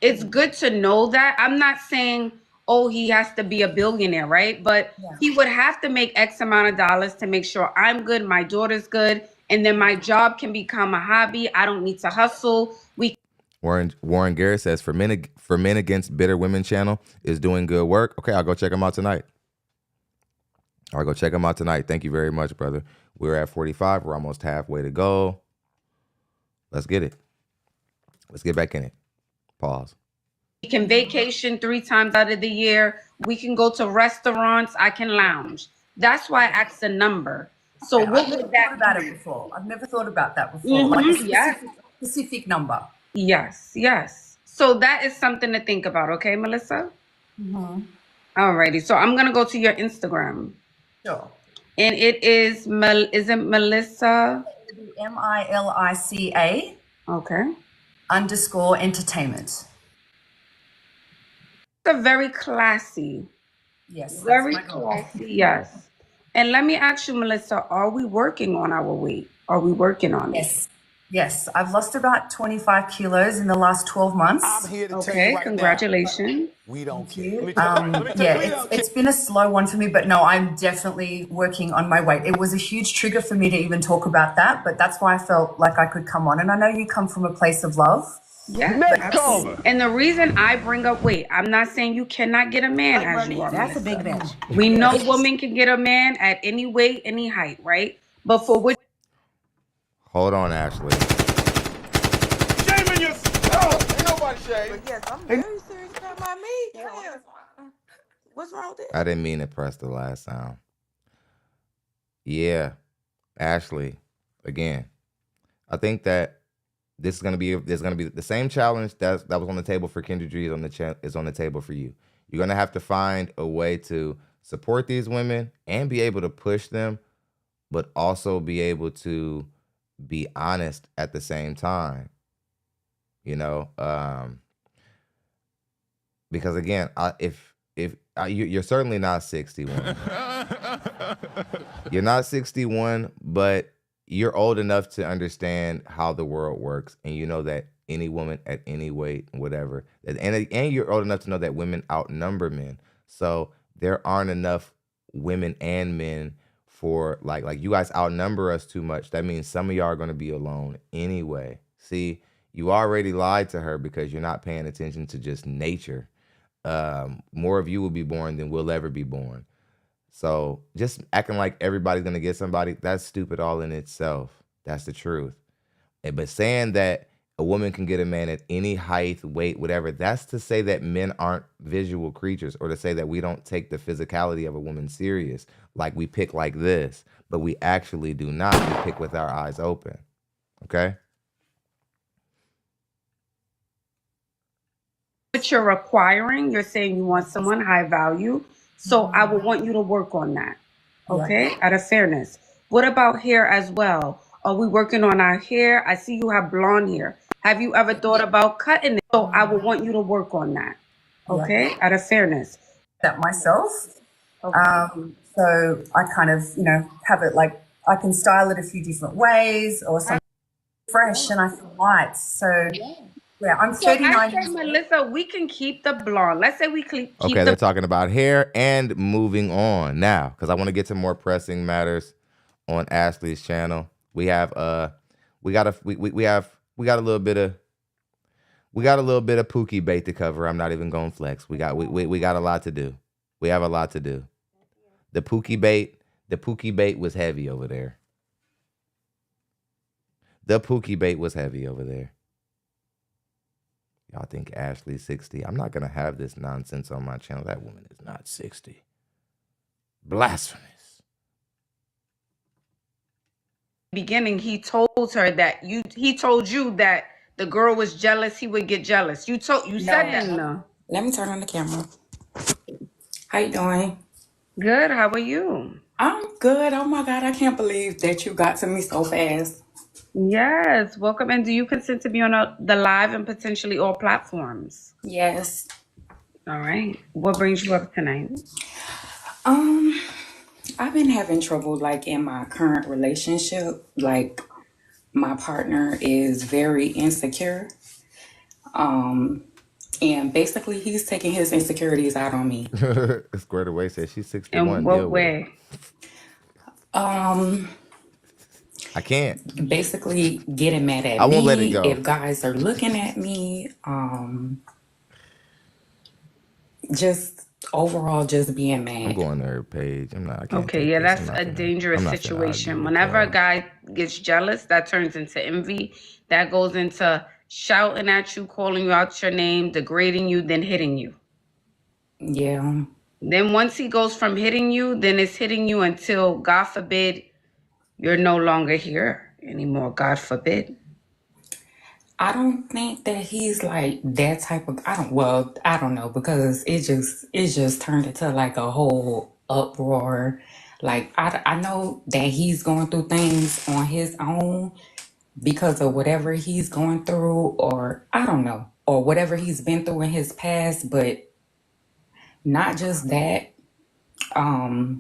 It's good to know that. I'm not saying, oh, he has to be a billionaire, right? But he would have to make X amount of dollars to make sure I'm good, my daughter's good, and then my job can become a hobby. I don't need to hustle. Warren Garrett says for men against bitter women channel is doing good work. Okay, I'll go check him out tonight. Thank you very much, brother. We're at 45. We're almost halfway to go. Let's get it. Let's get back in it. Pause. We can vacation 3 times out of the year. We can go to restaurants. I can lounge. That's why I asked the number. So what would that about it before? I've never thought about that before. Like a specific number. Yes. So that is something to think about, okay, Melissa? Alrighty. So I'm gonna go to your Instagram. Sure. And it is Melissa? MILICA. Okay. _entertainment. It's very classy. Yes. Very classy. Yes. And let me ask you, Melissa, are we working on our weight? Are we working on it? Yes. I've lost about 25 kilos in the last 12 months. Okay, congratulations. We don't care. It's been a slow one for me, but no, I'm definitely working on my weight. It was a huge trigger for me to even talk about that, but that's why I felt like I could come on. And I know you come from a place of love. Yeah, and the reason I bring up weight, I'm not saying you cannot get a man as you are. That's a big bitch. We know women can get a man at any weight, any height, right? But for which... Hold on, Ashley. Shame on yourself. Ain't nobody shame. Yes, I'm very serious about my meat. Yeah. What's wrong with it? I didn't mean to press the last sound. Yeah, Ashley, again, I think that there's gonna be the same challenge that was on the table for Kendra G is on the table for you. You're gonna have to find a way to support these women and be able to push them, but also be able to be honest at the same time. You know, because again, you're certainly not 61. You're not 61, but you're old enough to understand how the world works, and you know that any woman at any weight, whatever, and you're old enough to know that women outnumber men. So there aren't enough women and men for like you guys outnumber us too much. That means some of y'all are going to be alone anyway. See, you already lied to her because you're not paying attention to just nature. More of you will be born than we'll ever be born. So just acting like everybody's going to get somebody, that's stupid all in itself. That's the truth. But saying that a woman can get a man at any height, weight, whatever, that's to say that men aren't visual creatures, or to say that we don't take the physicality of a woman serious. Like we pick like this, but we actually do not. We pick with our eyes open. Okay? What you're requiring, you're saying you want someone high value, So I would want you to work on that. Okay? Yeah. Out of fairness. What about hair as well? Are we working on our hair? I see you have blonde hair. Have you ever thought about cutting it? So I would want you to work on that. Okay? Out of fairness. That myself. So I kind of, have it like I can style it a few different ways or something fresh and I feel light. So yeah, I'm So I 39 say, years old. Melissa, we can keep the blonde. Let's say we keep Okay, the they're talking about hair and moving on now, because I want to get to more pressing matters on Ashley's channel. We have we got a little bit of Pookie bait to cover. I'm not even going flex. We got a lot to do. We have a lot to do. The Pookie bait was heavy over there. The Pookie bait was heavy over there. Y'all think Ashley's 60? I'm not going to have this nonsense on my channel. That woman is not 60. Blasphemous. beginning, he told her that he told you that the girl was jealous, he would get jealous. You said that. No. Let me turn on the camera. How you doing? Good. How are you? I'm good. Oh my God, I can't believe that you got to me so fast. Yes. Welcome. And do you consent to be on the live and potentially all platforms? Yes. All right. What brings you up tonight? I've been having trouble like in my current relationship. Like my partner is very insecure. And basically he's taking his insecurities out on me. Squared Away says she's 61. In what way? I can't. Basically getting mad at me. I won't let it go. If guys are looking at me. Just overall just being mad. I'm going to her page. I can't. Okay, yeah, that's a dangerous situation. Whenever a guy gets jealous, that turns into envy. That goes into shouting at you, calling you out your name, degrading you, then hitting you. Yeah. Then once he goes from hitting you, then it's hitting you until, God forbid, you're no longer here anymore. God forbid. I don't think that he's like that type of, I don't know, because it just turned into like a whole uproar. Like I know that he's going through things on his own because of whatever he's going through, or I don't know, or whatever he's been through in his past, but not just that. I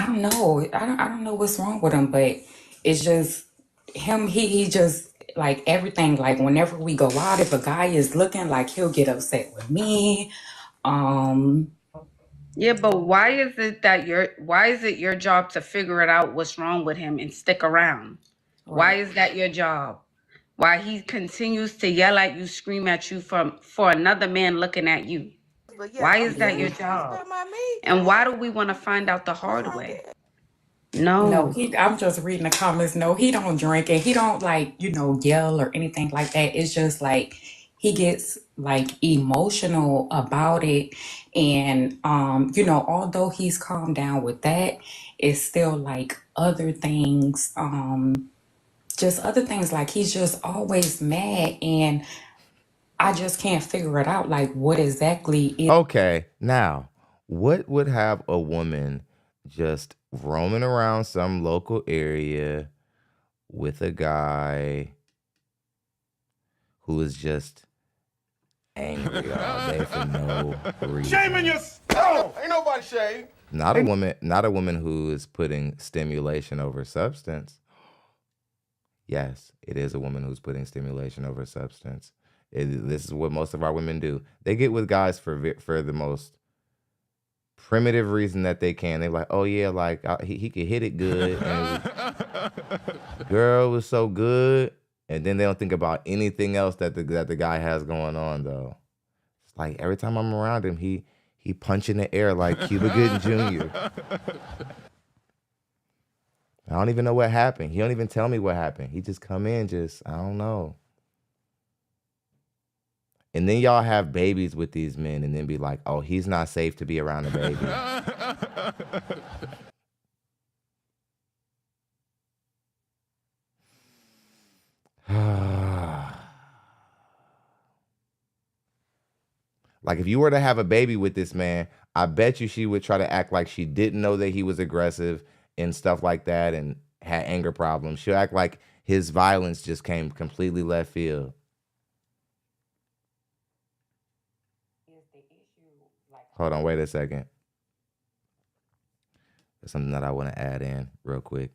don't know. I don't know what's wrong with him, but it's just him. He just like everything. Like whenever we go out, if a guy is looking, like he'll get upset with me. Yeah, but why is it your job to figure it out what's wrong with him and stick around? Right. Why is that your job? Why he continues to yell at you, scream at you for another man looking at you? Why is that your job? And why do we want to find out the hard way? No. I'm just reading the comments. No, he don't drink and he don't like, yell or anything like that. It's just like he gets like emotional about it. And, although he's calmed down with that, it's still like other things, just other things. Like he's just always mad and I just can't figure it out. Like what exactly is. Okay, now, what would have a woman just roaming around some local area with a guy who is just angry all day for no reason? Shaming yourself. Ain't nobody shame. Not a woman who is putting stimulation over substance. Yes, it is a woman who's putting stimulation over substance. This is what most of our women do. They get with guys for the most primitive reason that they can. They're like, oh yeah, like he could hit it good. And girl was so good. And then they don't think about anything else that the guy has going on though. It's like every time I'm around him, he punch in the air like Cuba Gooding Jr. I don't even know what happened. He don't even tell me what happened. He just come in, I don't know. And then y'all have babies with these men and then be like, oh, he's not safe to be around a baby. Like if you were to have a baby with this man, I bet you she would try to act like she didn't know that he was aggressive and stuff like that and had anger problems. She'll act like his violence just came completely left field. Hold on, wait a second. There's something that I want to add in real quick.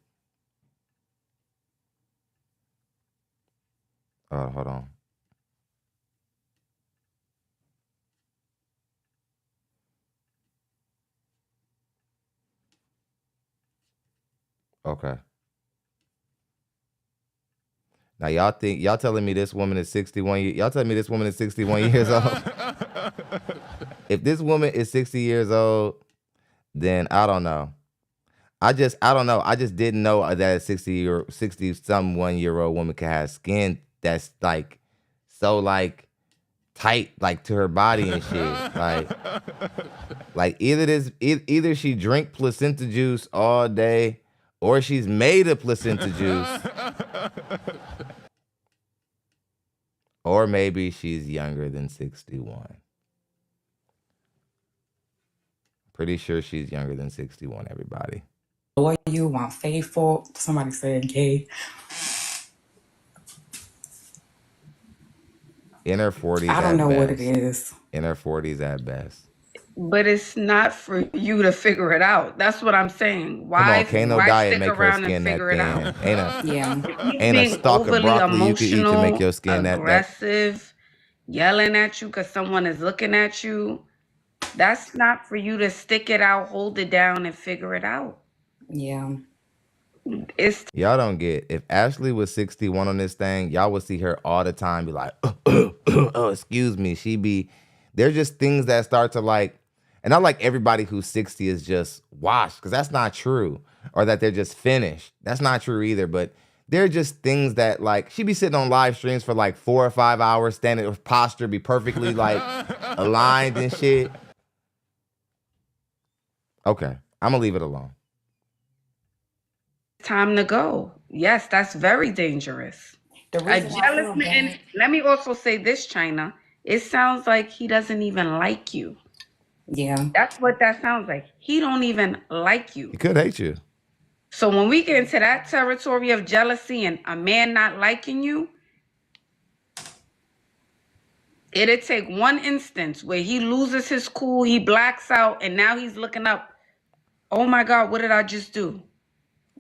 Oh, hold on. Okay. Now y'all telling me this woman is 61 y'all telling me this woman is 61 years old? If this woman is 60 years old, then I don't know. I don't know. I just didn't know that a 60-some-1-year-old woman can have skin that's like so like tight like to her body and shit. Like either she drink placenta juice all day or she's made of placenta juice. Or maybe she's younger than 61. Pretty sure she's younger than 61, everybody. Loyal, you want faithful. Somebody said gay. In her 40s. I don't know what it is. In her 40s at best. But it's not for you to figure it out. That's what I'm saying. Why? Come on, can't no why diet stick make her around skin and that figure it out? thin. Ain't a stalk of overly broccoli you can eat to emotional, make your skin that. aggressive, yelling at you because someone is looking at you. That's not for you to stick it out, hold it down, and figure it out. Yeah. Y'all don't get, if Ashley was 61 on this thing, y'all would see her all the time be like, oh, excuse me. There's just things that start to like, and not like everybody who's 60 is just washed, because that's not true. Or that they're just finished. That's not true either. But they're just things that like, she be sitting on live streams for like 4 or 5 hours, standing with posture, be perfectly like aligned and shit. Okay, I'm gonna leave it alone. Time to go. Yes, that's very dangerous. A jealous man. Let me also say this, China. It sounds like he doesn't even like you. Yeah. That's what that sounds like. He don't even like you. He could hate you. So when we get into that territory of jealousy and a man not liking you, it'd take one instance where he loses his cool, he blacks out, and now he's looking up, oh my God, what did I just do?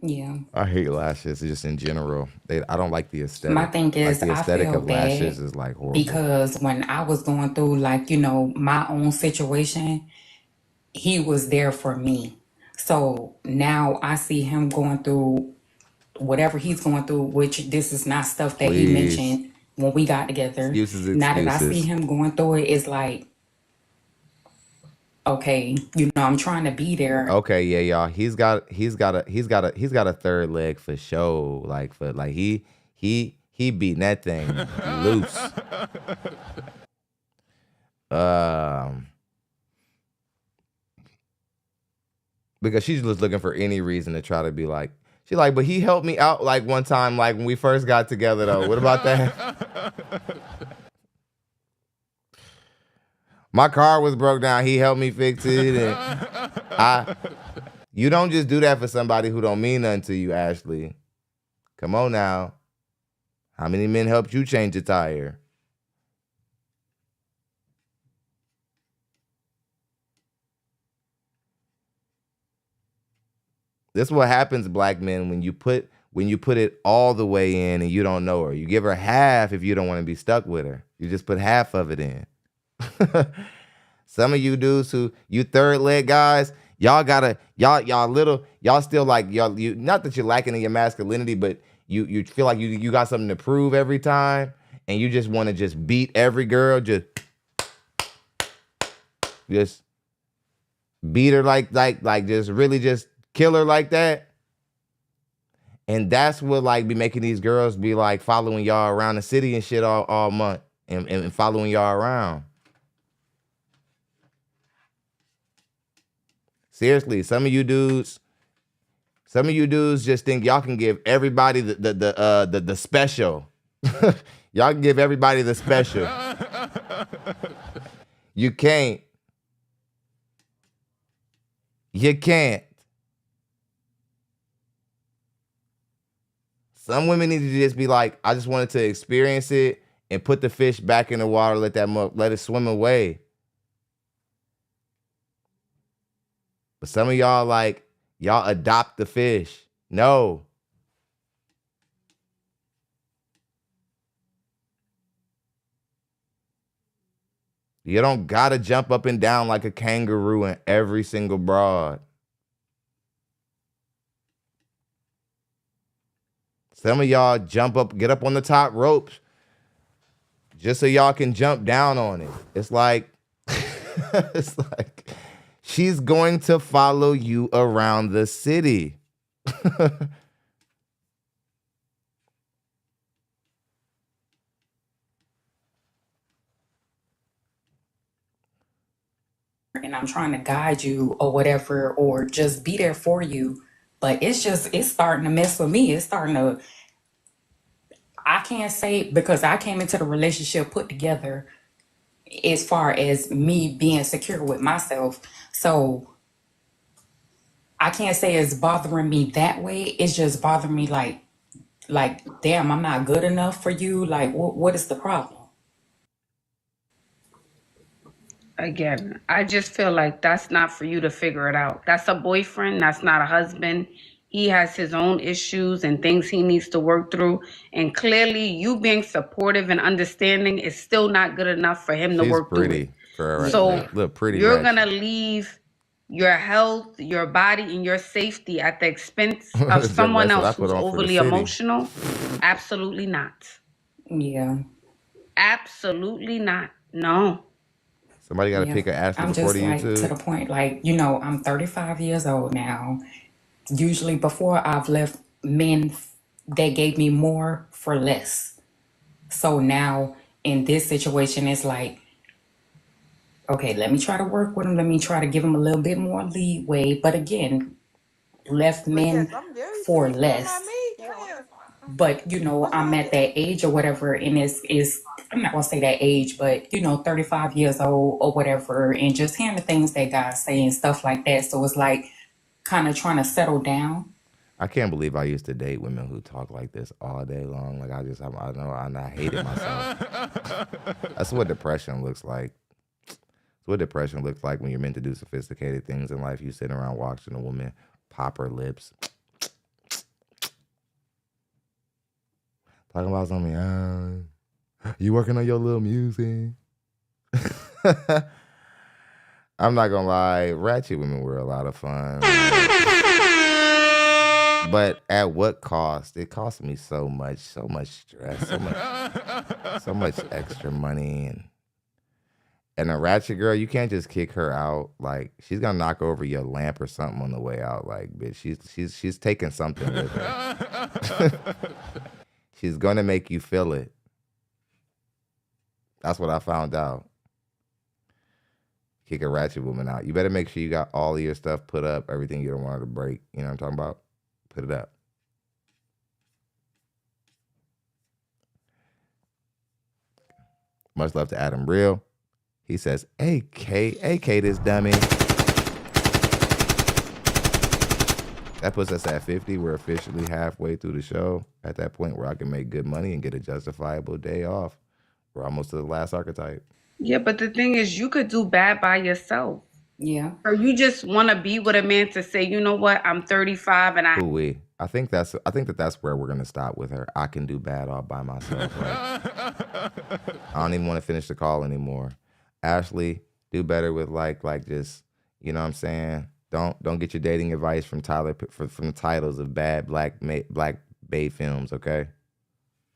Yeah. I hate lashes just in general. I don't like the aesthetic. My thing is, like the aesthetic I feel of bad lashes is like horrible. because when I was going through like, you know, my own situation, he was there for me. So now I see him going through whatever he's going through, which this is not stuff that he mentioned when we got together. Excuses. Now that I see him going through it, it's like, okay, you know, I'm trying to be there. Okay, yeah, y'all. He's got a third leg for show. He beating that thing loose. Because she's just looking for any reason to try to be like, she like, but he helped me out like one time, like when we first got together though. What about that? My car was broke down. He helped me fix it. And you don't just do that for somebody who don't mean nothing to you, Ashley. Come on now. How many men helped you change a tire? This is what happens, black men, when you put it all the way in and you don't know her. You give her half if you don't want to be stuck with her. You just put half of it in. Some of you dudes you third leg guys, y'all still like you not that you're lacking in your masculinity, but you feel like you got something to prove every time, and you just want to just beat every girl, just beat her like just really just kill her like that. And that's what like be making these girls be like following y'all around the city and shit all month and following y'all around. Seriously, some of you dudes just think y'all can give everybody the special. Y'all can give everybody the special. You can't. You can't. Some women need to just be like, I just wanted to experience it and put the fish back in the water, let it swim away. But some of y'all like, y'all adopt the fish. No. You don't gotta jump up and down like a kangaroo in every single broad. Some of y'all get up on the top ropes just so y'all can jump down on it. It's like, it's like, she's going to follow you around the city. And I'm trying to guide you or whatever, or just be there for you. But it's starting to mess with me. I can't say, because I came into the relationship put together as far as me being secure with myself. So I can't say it's bothering me that way. It's just bothering me like, damn, I'm not good enough for you. Like, what is the problem? Again, I just feel like that's not for you to figure it out. That's a boyfriend. That's not a husband. He has his own issues and things he needs to work through. And clearly, you being supportive and understanding is still not good enough for him to work through it. So you're going to leave your health, your body, and your safety at the expense of someone else who's overly emotional? Absolutely not. Yeah. Absolutely not. No. Somebody got to pick an Ashley before the YouTube. To the point, like, I'm 35 years old now. Usually before, I've left men that gave me more for less. So now in this situation, it's like, okay, let me try to work with him. Let me try to give him a little bit more leeway. But again, left men for less. But, I'm at that age or whatever, and it's I'm not going to say that age, but, 35 years old or whatever, and just hearing the things that guys say and stuff like that. So it's like kind of trying to settle down. I can't believe I used to date women who talk like this all day long. Like, I hate it myself. That's what depression looks like. It's what depression looks like when you're meant to do sophisticated things in life. You sit around watching a woman pop her lips. Talking about something, you working on your little music? I'm not gonna lie, ratchet women were a lot of fun. But at what cost? It cost me so much stress, so much extra money. And a ratchet girl, you can't just kick her out. Like, she's gonna knock over your lamp or something on the way out. Like, bitch, she's taking something with her. She's gonna make you feel it. That's what I found out. Kick a ratchet woman out. You better make sure you got all of your stuff put up, everything you don't want her to break. You know what I'm talking about? Put it up. Much love to Adam Real. He says, AK this dummy. That puts us at 50. We're officially halfway through the show. At that point where I can make good money and get a justifiable day off. We're almost to the last archetype. Yeah, but the thing is, you could do bad by yourself. Yeah. Or you just want to be with a man to say, you know what, I'm 35 and I think that's where we're gonna stop with her. I can do bad all by myself. Right? I don't even want to finish the call anymore. Ashley, do better with like just, you know what I'm saying? Don't get your dating advice from from the titles of bad black bae films, okay?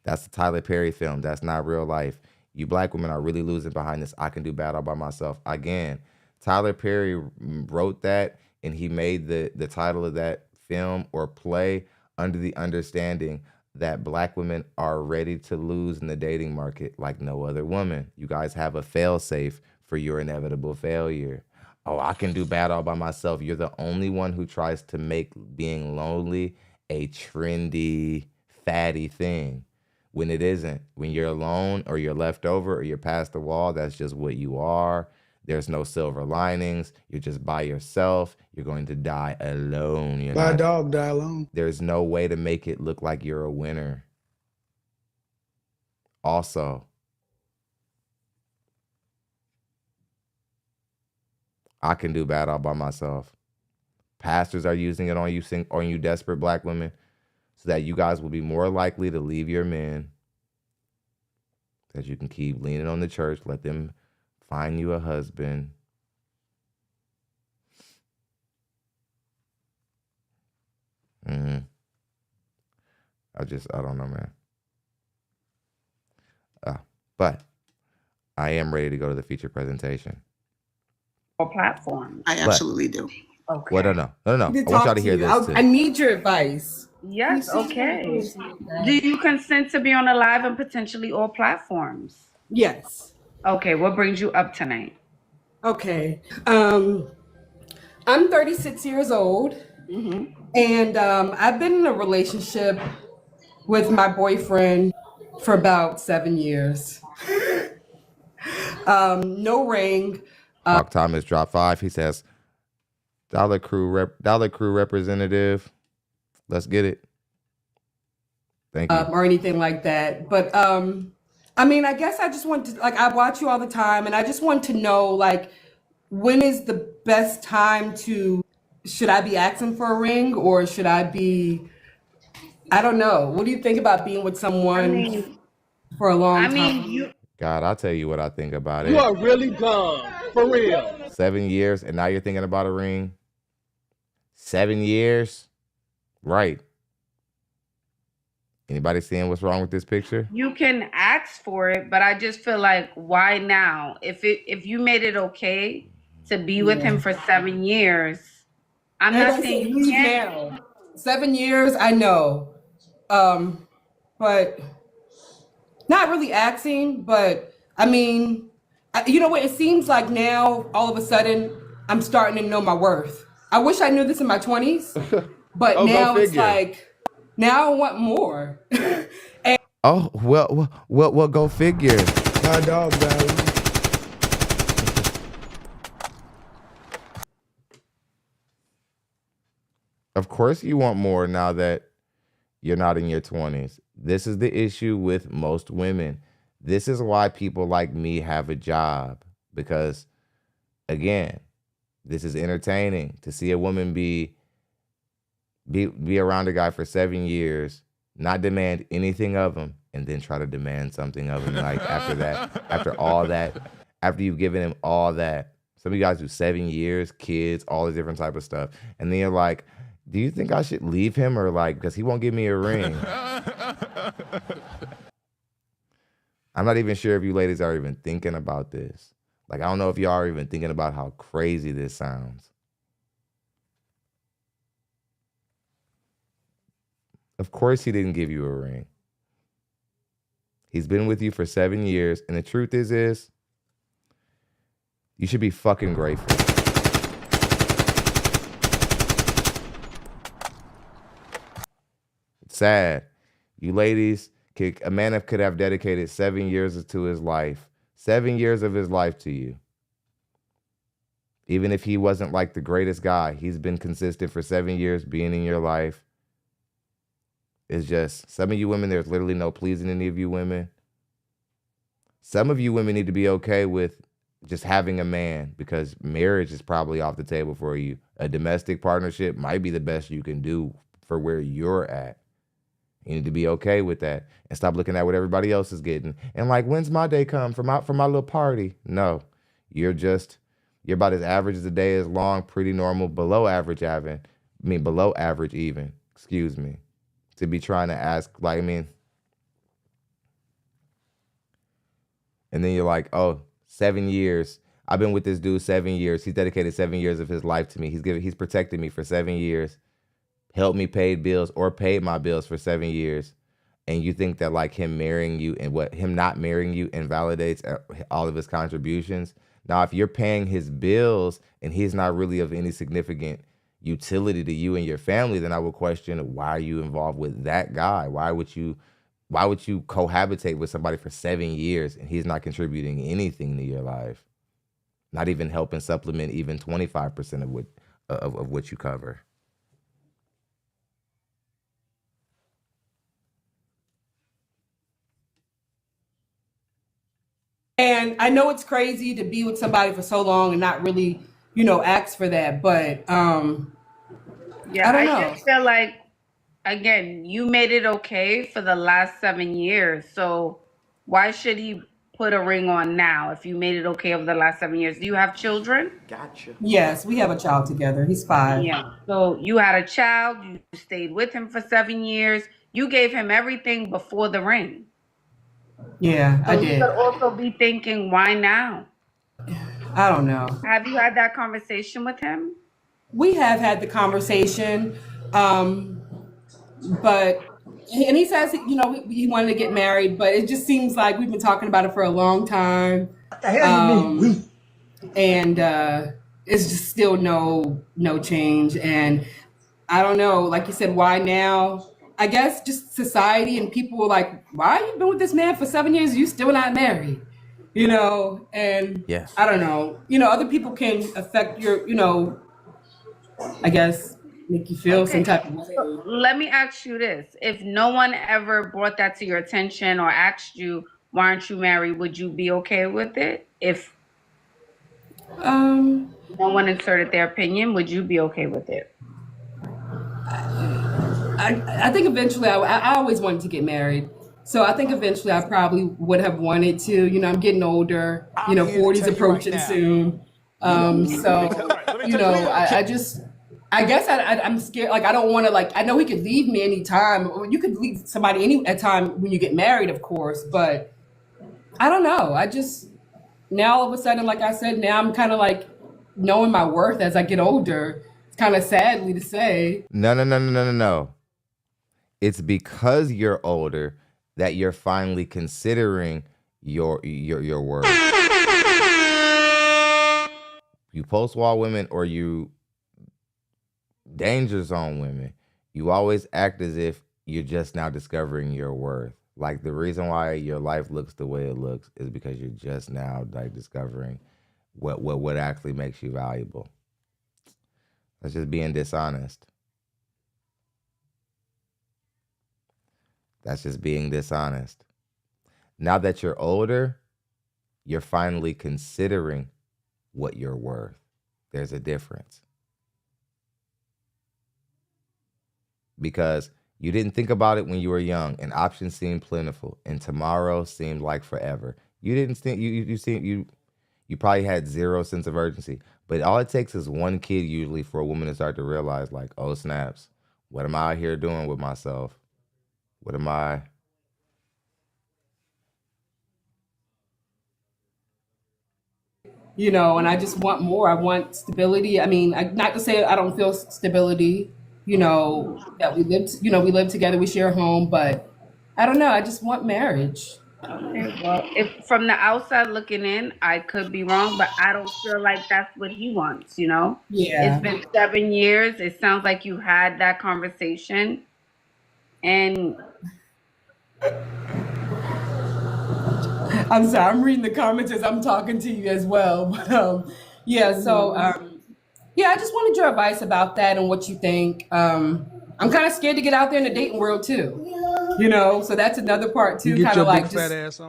That's the Tyler Perry film. That's not real life. You black women are really losing behind this. I can do bad all by myself. Again, Tyler Perry wrote that, and he made the title of that film or play under the understanding that black women are ready to lose in the dating market like no other woman. You guys have a fail-safe for your inevitable failure. Oh, I can do bad all by myself. You're the only one who tries to make being lonely a trendy, fatty thing. When it isn't. When you're alone or you're left over or you're past the wall, that's just what you are. There's no silver linings. You're just by yourself. You're going to die alone. My dog, die alone. There's no way to make it look like you're a winner. Also, I can do bad all by myself. Pastors are using it on you desperate black women, so that you guys will be more likely to leave your men. That you can keep leaning on the church, let them find you a husband. I don't know, man. But I am ready to go to the feature presentation. Or platforms. I absolutely do. Okay. Well, no. I want y'all to hear this too. I need your advice. Yes, okay. Do you consent to be on a live and potentially all platforms? Yes. Okay, what brings you up tonight? Okay. I'm 36 years old, and I've been in a relationship with my boyfriend for about 7 years. No ring. Mark Thomas dropped 5. He says, Dollar Crew representative. Let's get it. Thank you. Or anything like that. But I mean, I guess I just want to, like, I watch you all the time, and I just want to know, like, when is the best time to, should I be asking for a ring, or should I be, I don't know. What do you think about being with someone for a long time? God, I'll tell you what I think about it. You are really dumb. For real. 7 years, and now you're thinking about a ring? 7 years? Right. Anybody seeing what's wrong with this picture? You can ask for it, but I just feel like, why now? If you made it okay to be with him for 7 years, I'm not saying you can't. Now. 7 years, I know. But not really asking, but I mean, you know what? It seems like now, all of a sudden, I'm starting to know my worth. I wish I knew this in my 20s, but now it's like, now I want more. Oh, well, go figure. My dog, die alone. Of course you want more now that you're not in your 20s. This is the issue with most women. This is why people like me have a job. Because, again, this is entertaining to see a woman be around a guy for 7 years, not demand anything of him, and then try to demand something of him. Like after that, after all that, after you've given him all that. Some of you guys do 7 years, kids, all this different type of stuff. And then you're like, do you think I should leave him, or like, because he won't give me a ring? I'm not even sure if you ladies are even thinking about this. Like, I don't know if you are even thinking about how crazy this sounds. Of course he didn't give you a ring. He's been with you for 7 years, and the truth is you should be fucking grateful. It's sad. You ladies, a man could have dedicated 7 years to his life. 7 years of his life to you. Even if he wasn't like the greatest guy, he's been consistent for 7 years being in your life. It's just, some of you women, there's literally no pleasing any of you women. Some of you women need to be okay with just having a man, because marriage is probably off the table for you. A domestic partnership might be the best you can do for where you're at. You need to be okay with that and stop looking at what everybody else is getting. And like, when's my day come for my little party? No, you're about as average as the day is long, pretty normal, below average even, excuse me, to be trying to ask, like, I mean, and then you're like, oh, 7 years. I've been with this dude 7 years. He's dedicated 7 years of his life to me. He's protected me for 7 years. Helped me pay bills or paid my bills for 7 years. And you think that like him marrying you and him not marrying you invalidates all of his contributions? Now, if you're paying his bills and he's not really of any significant utility to you and your family, then I would question, why are you involved with that guy? Why would you cohabitate with somebody for 7 years and he's not contributing anything to your life? not even helping supplement even 25% of what you cover. And I know it's crazy to be with somebody for so long and not really, ask for that, but Yeah, I don't I know. just feel like, again, you made it okay for the last 7 years. So why should he put a ring on now if you made it okay over the last 7 years? Do you have children? Gotcha. Yes, we have a child together. He's 5. Yeah. So you had a child, you stayed with him for 7 years. You gave him everything before the ring. Yeah, So I you did. could also be thinking, why now? I don't know. Have you had that conversation with him? We have had the conversation, but and he says, he wanted to get married, but it just seems like we've been talking about it for a long time. What the hell you mean? And it's just still no change. And I don't know, like you said, why now? I guess just society and people were like, why you been with this man for 7 years? You still not married, and Yes. I don't know, other people can affect your, I guess, make you feel some type of way. So let me ask you this. If no one ever brought that to your attention or asked you, why aren't you married, would you be okay with it? If no one inserted their opinion, would you be okay with it? I think eventually I always wanted to get married. So I think eventually I probably would have wanted to. I'm getting older, 40's approaching soon. I guess I'm scared. Like, I don't want to, I know he could leave me anytime. Or you could leave somebody any time when you get married, of course. But I don't know. Now all of a sudden, like I said, now I'm kind of knowing my worth as I get older. It's kind of sadly to say. No. It's because you're older that you're finally considering your worth. You post-wall women or you danger zone women, you always act as if you're just now discovering your worth. Like, the reason why your life looks the way it looks is because you're just now discovering what actually makes you valuable. That's just being dishonest. That's just being dishonest. Now that you're older, you're finally considering what you're worth. There's a difference. Because you didn't think about it when you were young and options seemed plentiful and tomorrow seemed like forever. You didn't think you probably had zero sense of urgency. But all it takes is one kid usually for a woman to start to realize, like, oh snaps, what am I out here doing with myself? What am I? And I just want more. I want stability. I mean, not to say I don't feel stability, that we live together, we share a home, but I don't know. I just want marriage. Okay, well, if from the outside looking in, I could be wrong, but I don't feel like that's what he wants, Yeah. It's been 7 years. It sounds like you had that conversation. And I'm sorry, I'm reading the comments as I'm talking to you as well. But I just wanted your advice about that and what you think. I'm kind of scared to get out there in the dating world too. So that's another part too, kind of like just,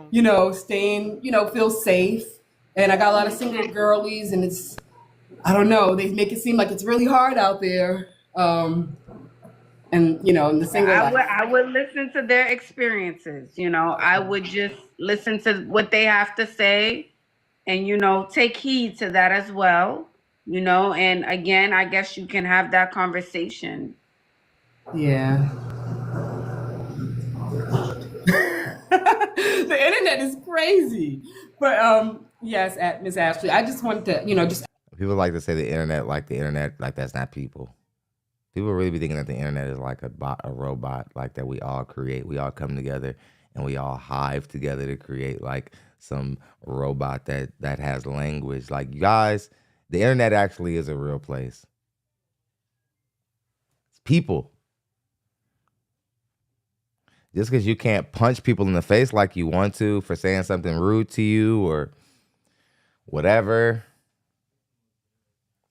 staying, feel safe. And I got a lot of single girlies and I don't know, they make it seem like it's really hard out there. And in the single life. I would listen to their experiences, I would just listen to what they have to say and, take heed to that as well, and again, I guess you can have that conversation. Yeah. The internet is crazy. But yes, Miss Ashley, I just wanted to, just People like to say the internet, like that's not people. People really be thinking that the internet is like a robot, like that we all create. We all come together and we all hive together to create like some robot that has language. Like, you guys, the internet actually is a real place. It's people. Just because you can't punch people in the face like you want to for saying something rude to you or whatever,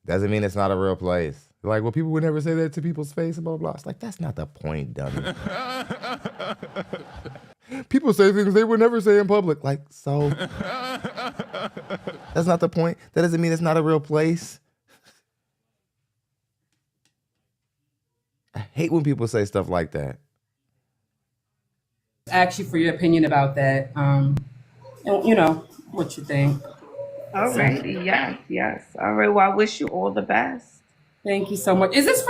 Doesn't mean it's not a real place. Like, well, people would never say that to people's face and blah, blah. It's like, that's not the point, dummy. People say things they would never say in public. Like, so that's not the point. That doesn't mean it's not a real place. I hate when people say stuff like that. Ask you for your opinion about that. And, you know, what you think. All righty. Yes. All right. Well, I wish you all the best. Thank you so much. Is this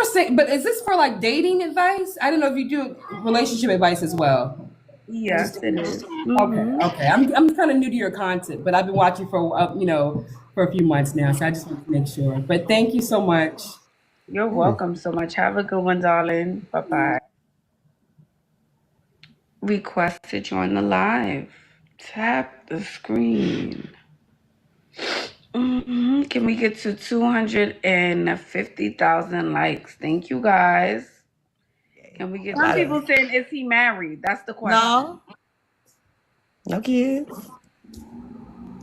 for like dating advice? I don't know if you do relationship advice as well. Yes, it is. Okay. I'm kind of new to your content, but I've been watching for for a few months now, so I just want to make sure. But thank you so much. You're welcome so much. Have a good one, darling. Bye-bye. Request to join the live. Tap the screen. Can we get to 250,000 likes? Thank you, guys. Can we get some people saying, is he married? That's the question. No kids.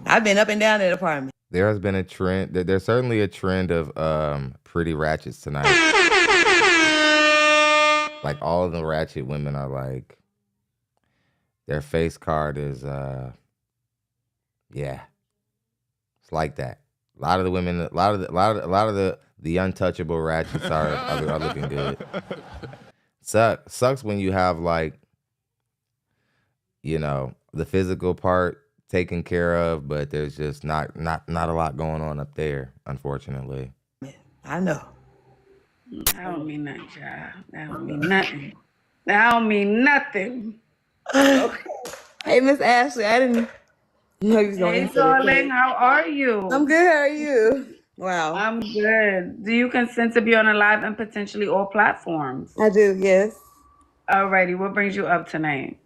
I've been up and down that apartment. There has been a trend. There's certainly a trend of pretty ratchets tonight. Like all of the ratchet women are like, their face card is yeah. It's like that. A lot of the women, a lot of the untouchable ratchets are looking good. Sucks when you have like, you know, the physical part taken care of, but there's just not a lot going on up there, unfortunately. I know. I don't mean nothing, child. That don't mean nothing. That don't mean nothing. Okay. Hey, Miss Ashley, I didn't know you was going to Hey, darling, how are you? I'm good. How are you? Wow. I'm good. Do you consent to be on a live and potentially all platforms? I do, yes. Alrighty, what brings you up tonight?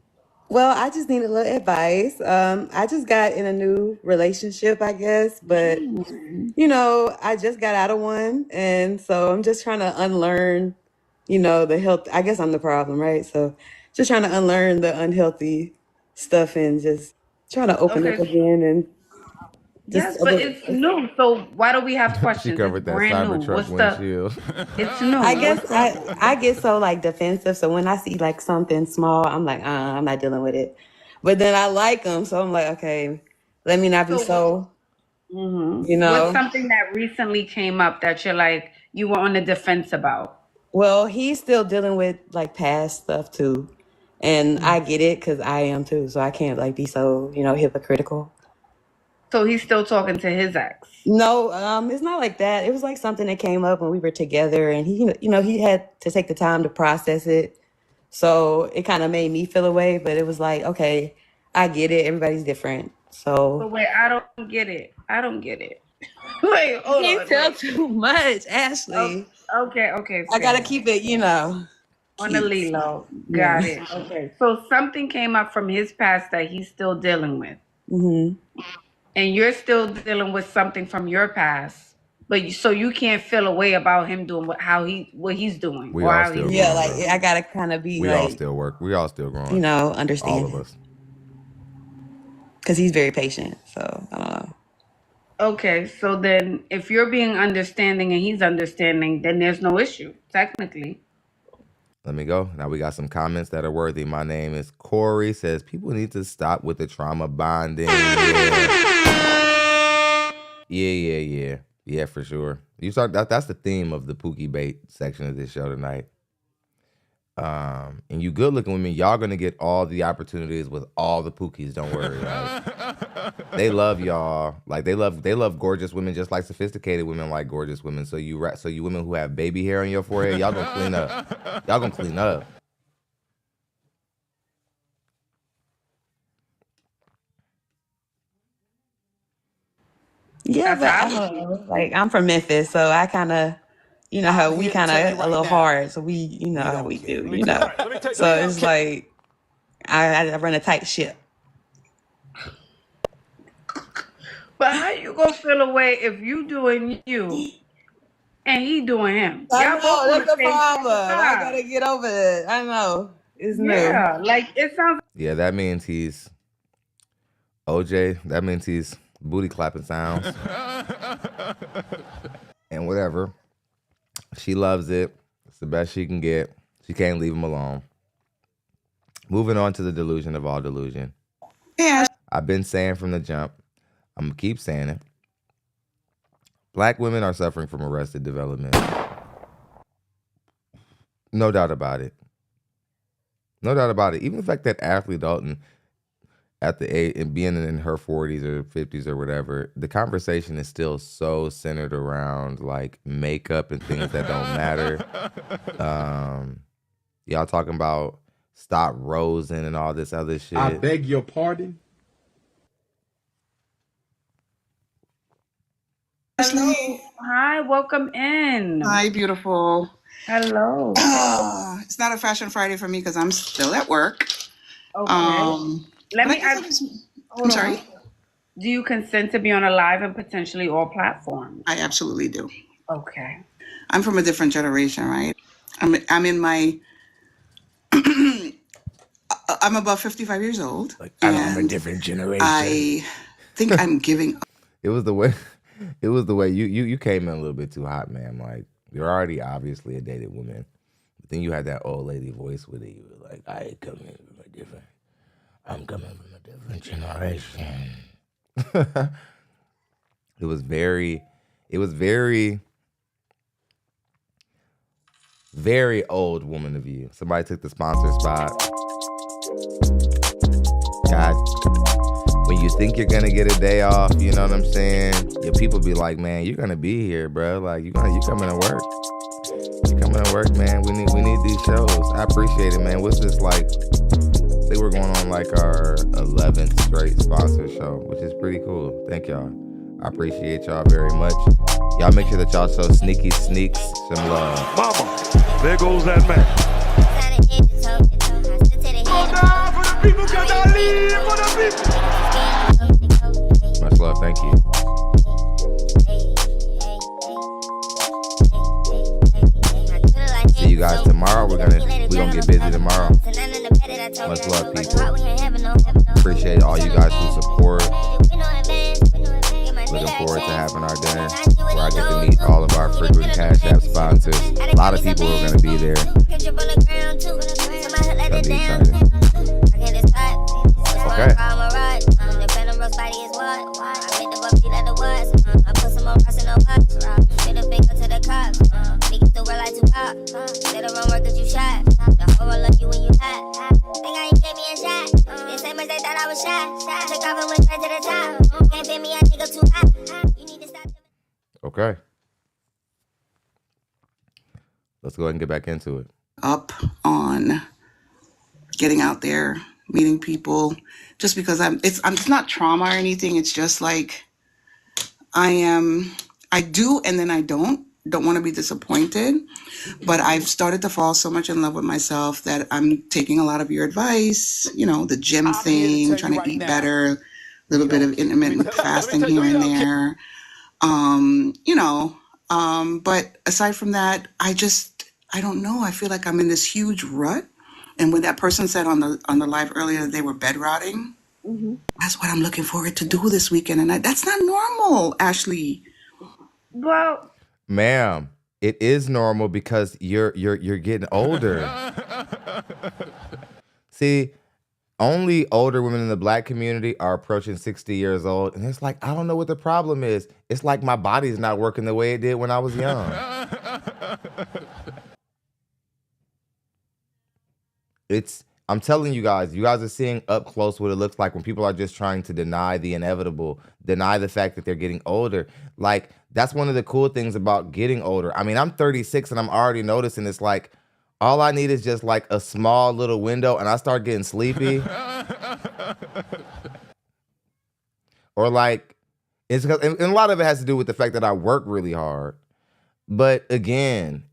Well, I just need a little advice. I just got in a new relationship, I guess, but you know, I just got out of one, and so I'm just trying to unlearn, you know, the health. I guess I'm the problem, right? So just trying to unlearn the unhealthy stuff and just trying to open up again and yes, but it's new. So why do we have questions? She covered that brand new. Cybertruck windshield. It's new. I guess I get so like defensive. So when I see like something small, I'm like, I'm not dealing with it. But then I like them, so I'm like, okay, let me not be so. You know, what's something that recently came up that you're like you were on the defense about? Well, he's still dealing with like past stuff too, and I get it because I am too. So I can't like be so, you know, hypocritical. So he's still talking to his ex? No, it's not like that. It was like something that came up when we were together, and he, you know, he had to take the time to process it. So it kind of made me feel away, but it was like, okay, I get it. Everybody's different. So wait, I don't get it. Wait, hold on. You tell too much, Ashley. Okay. I gotta keep it, you know, on the Lilo. Got it. Okay. So something came up from his past that he's still dealing with. And you're still dealing with something from your past, but so you can't feel a way about him doing what he's doing. We all still yeah, like I gotta kind of be. We like, all still work. We all still growing. You know, understand. All of us. Because he's very patient, so I don't know. Okay, so then if you're being understanding and he's understanding, then there's no issue technically. Let me go. Now we got some comments that are worthy. My name is Corey. Says people need to stop with the trauma bonding. Yeah, for sure. You start that's the theme of the Pookie bait section of this show tonight. And you good looking women, y'all gonna get all the opportunities with all the Pookies. Don't worry, right? They love y'all. Like they love gorgeous women just like sophisticated women like gorgeous women. So you women who have baby hair on your forehead, y'all gonna clean up. Y'all gonna clean up. Yeah, but I don't know. Like I'm from Memphis, so I kind of, you know how we kind of a little hard. So we, you know how we do, you know. So it's like I run a tight ship. But how you gonna feel away if you doing you and he doing him? I know, that's the problem. I gotta get over it. I know. It's new. Yeah, like it sounds. Yeah, that means he's OJ. That means he's booty clapping sounds. And Whatever. She loves it. It's the best she can get. She can't leave him alone. Moving on to the delusion of all delusion. Yeah. I've been saying from the jump, I'm going to keep saying it. Black women are suffering from arrested development. No doubt about it. No doubt about it. Even the fact that Ashley Dalton, at the age and being in her 40s or 50s or whatever, the conversation is still so centered around like makeup and things that don't matter. Y'all talking about stop rosing and all this other shit. I beg your pardon? Hello. Hi, welcome in. Hi, beautiful. Hello. It's not a Fashion Friday for me because I'm still at work. Okay. Let but me I guess ask. I'm sorry? Do you consent to be on a live and potentially all platforms? I absolutely do. Okay. I'm from a different generation, right? I'm in my I'm about 55 years old. Like, I'm from a different generation. I think I'm giving up. It was the way you came in a little bit too hot, man. Like, you're already obviously a dated woman. But then you had that old lady voice with it. You were like, I'm coming from a different generation. It was very, very old woman of you. Somebody took the sponsor spot. God, when you think you're gonna get a day off, you know what I'm saying? Your people be like, man, you're gonna be here, bro. Like, you coming to work. You coming to work, man. We need these shows. I appreciate it, man. What's this like? I think we're going on like our 11th straight sponsor show, which is pretty cool. Thank y'all. I appreciate y'all very much. Y'all make sure that y'all show Sneaky Sneaks some love. Mama, there goes that man. Much love, thank you. See you guys tomorrow. We're gonna get busy tomorrow. Much love, people. Appreciate all you guys who support. Looking forward to having our dinner where I get to meet all of our frequent Cash App sponsors. A lot of people are gonna be there. That'll be exciting. Okay. Okay. Let's go ahead and get back into it. Up on getting out there, meeting people, just because it's not trauma or anything. It's just like I do and then I don't want to be disappointed, but I've started to fall so much in love with myself that I'm taking a lot of your advice, the gym thing, trying to eat better, a little bit of intermittent fasting here and there. But aside from that, I don't know. I feel like I'm in this huge rut. And when that person said on the live earlier that they were bed rotting, that's what I'm looking forward to do this weekend. And that's not normal, Ashley. Well, ma'am, it is normal because you're getting older. See, only older women in the Black community are approaching 60 years old. And it's like, I don't know what the problem is. It's like my body's not working the way it did when I was young. I'm telling you guys are seeing up close what it looks like when people are just trying to deny the inevitable, deny the fact that they're getting older. Like, that's one of the cool things about getting older. I mean, I'm 36 and I'm already noticing it's like, all I need is just like a small little window and I start getting sleepy. Or like, it's because, and a lot of it has to do with the fact that I work really hard. But again,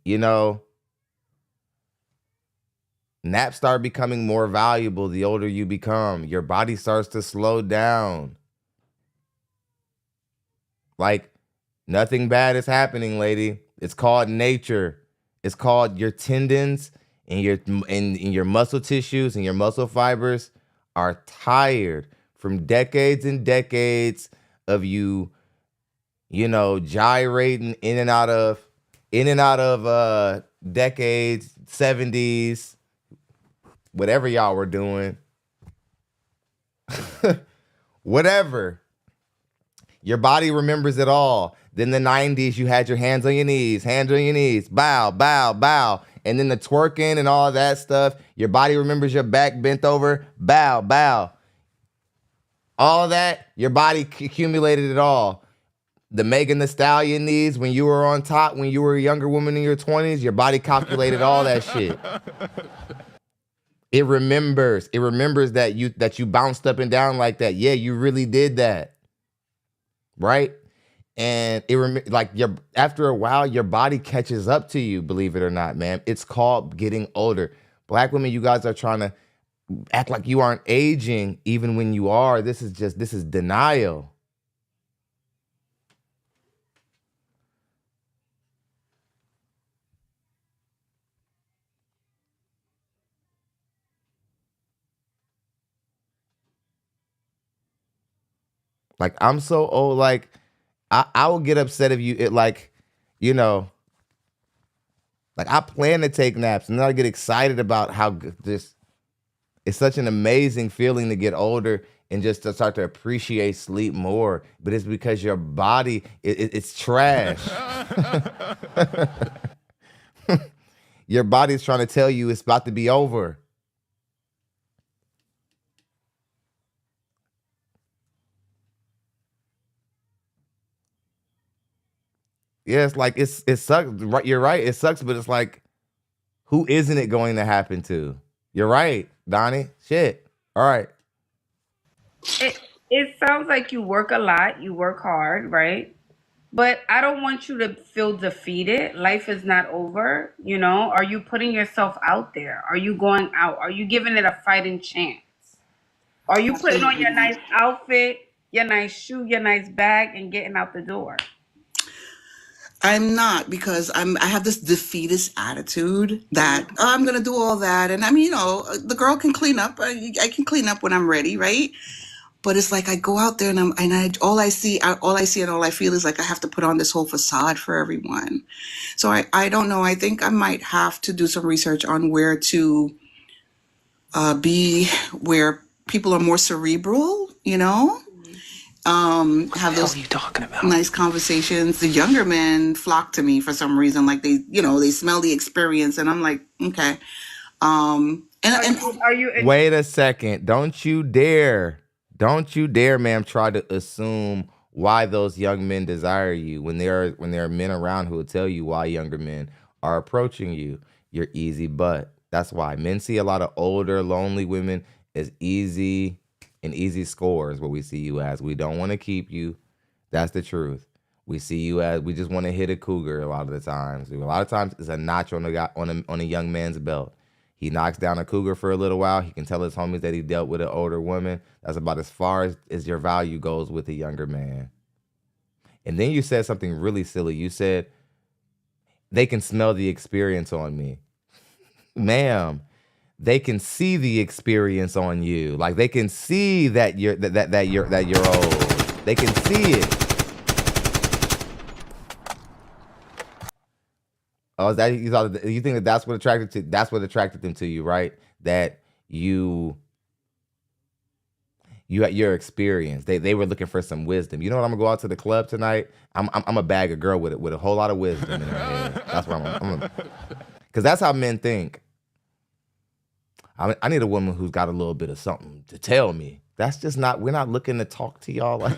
naps start becoming more valuable the older you become. Your body starts to slow down. Like, nothing bad is happening, lady. It's called nature. It's called your tendons and your muscle tissues and your muscle fibers are tired from decades and decades of you you know, gyrating in and out of decades, 70s, whatever y'all were doing. Whatever. Your body remembers it all. Then the 90s, you had your hands on your knees, bow, bow, bow. And then the twerking and all that stuff, your body remembers your back bent over, bow, bow. All that, your body accumulated it all. The Megan Thee Stallion knees, when you were on top, when you were a younger woman in your 20s, your body calculated all that shit. It remembers that you bounced up and down like that. Yeah, you really did that. Right? And after a while, your body catches up to you, believe it or not, man. It's called getting older. Black women, you guys are trying to act like you aren't aging even when you are. This is denial. Like, I'm so old, like, I will get upset if you, you know, like, I plan to take naps, and then I get excited about how it's such an amazing feeling to get older and just to start to appreciate sleep more. But it's because your body, it's trash. Your body's trying to tell you it's about to be over. Yeah, it's like it sucks. Right, you're right. It sucks, but it's like, who isn't it going to happen to? You're right, Donnie. Shit. All right. It sounds like you work a lot, you work hard, right? But I don't want you to feel defeated. Life is not over, you know? Are you putting yourself out there? Are you going out? Are you giving it a fighting chance? Are you putting on your nice outfit, your nice shoe, your nice bag, and getting out the door? I'm not, because I have this defeatist attitude that I'm gonna do all that, and I mean, you know, the girl can clean up. I can clean up when I'm ready, right? But it's like I go out there and all I see and all I feel is like I have to put on this whole facade for everyone. So I don't know. I think I might have to do some research on where to be where people are more cerebral, you know. Have those nice conversations. The younger men flock to me for some reason, like they smell the experience, and I'm like, okay. Are you Wait a second. Don't you dare, ma'am, try to assume why those young men desire you when there are men around who will tell you why younger men are approaching you. You're easy butt. That's why men see a lot of older, lonely women as easy. An easy score is what we see you as. We don't want to keep you. That's the truth. We see you as, we just want to hit a cougar a lot of the times. A lot of times it's a notch on a young man's belt. He knocks down a cougar for a little while. He can tell his homies that he dealt with an older woman. That's about as far as your value goes with a younger man. And then you said something really silly. You said, they can smell the experience on me. Ma'am, they can see the experience on you. Like, they can see that you're old. They can see it. Oh, is that you think that's what attracted them to you, right? That your experience. They were looking for some wisdom. You know what? I'm gonna go out to the club tonight. I'm a bag of girl with a whole lot of wisdom in her head. That's what I'm because that's how men think. I need a woman who's got a little bit of something to tell me. That's just not, we're not looking to talk to y'all like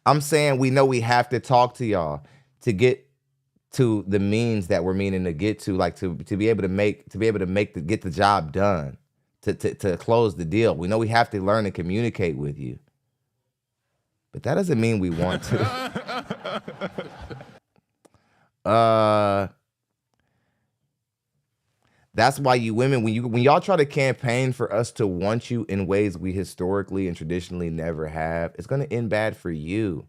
I'm saying we know we have to talk to y'all to get to the means that we're meaning to get to, like to be able to get the job done, to close the deal. We know we have to learn to communicate with you. But that doesn't mean we want to. That's why you women, when y'all try to campaign for us to want you in ways we historically and traditionally never have, it's gonna end bad for you.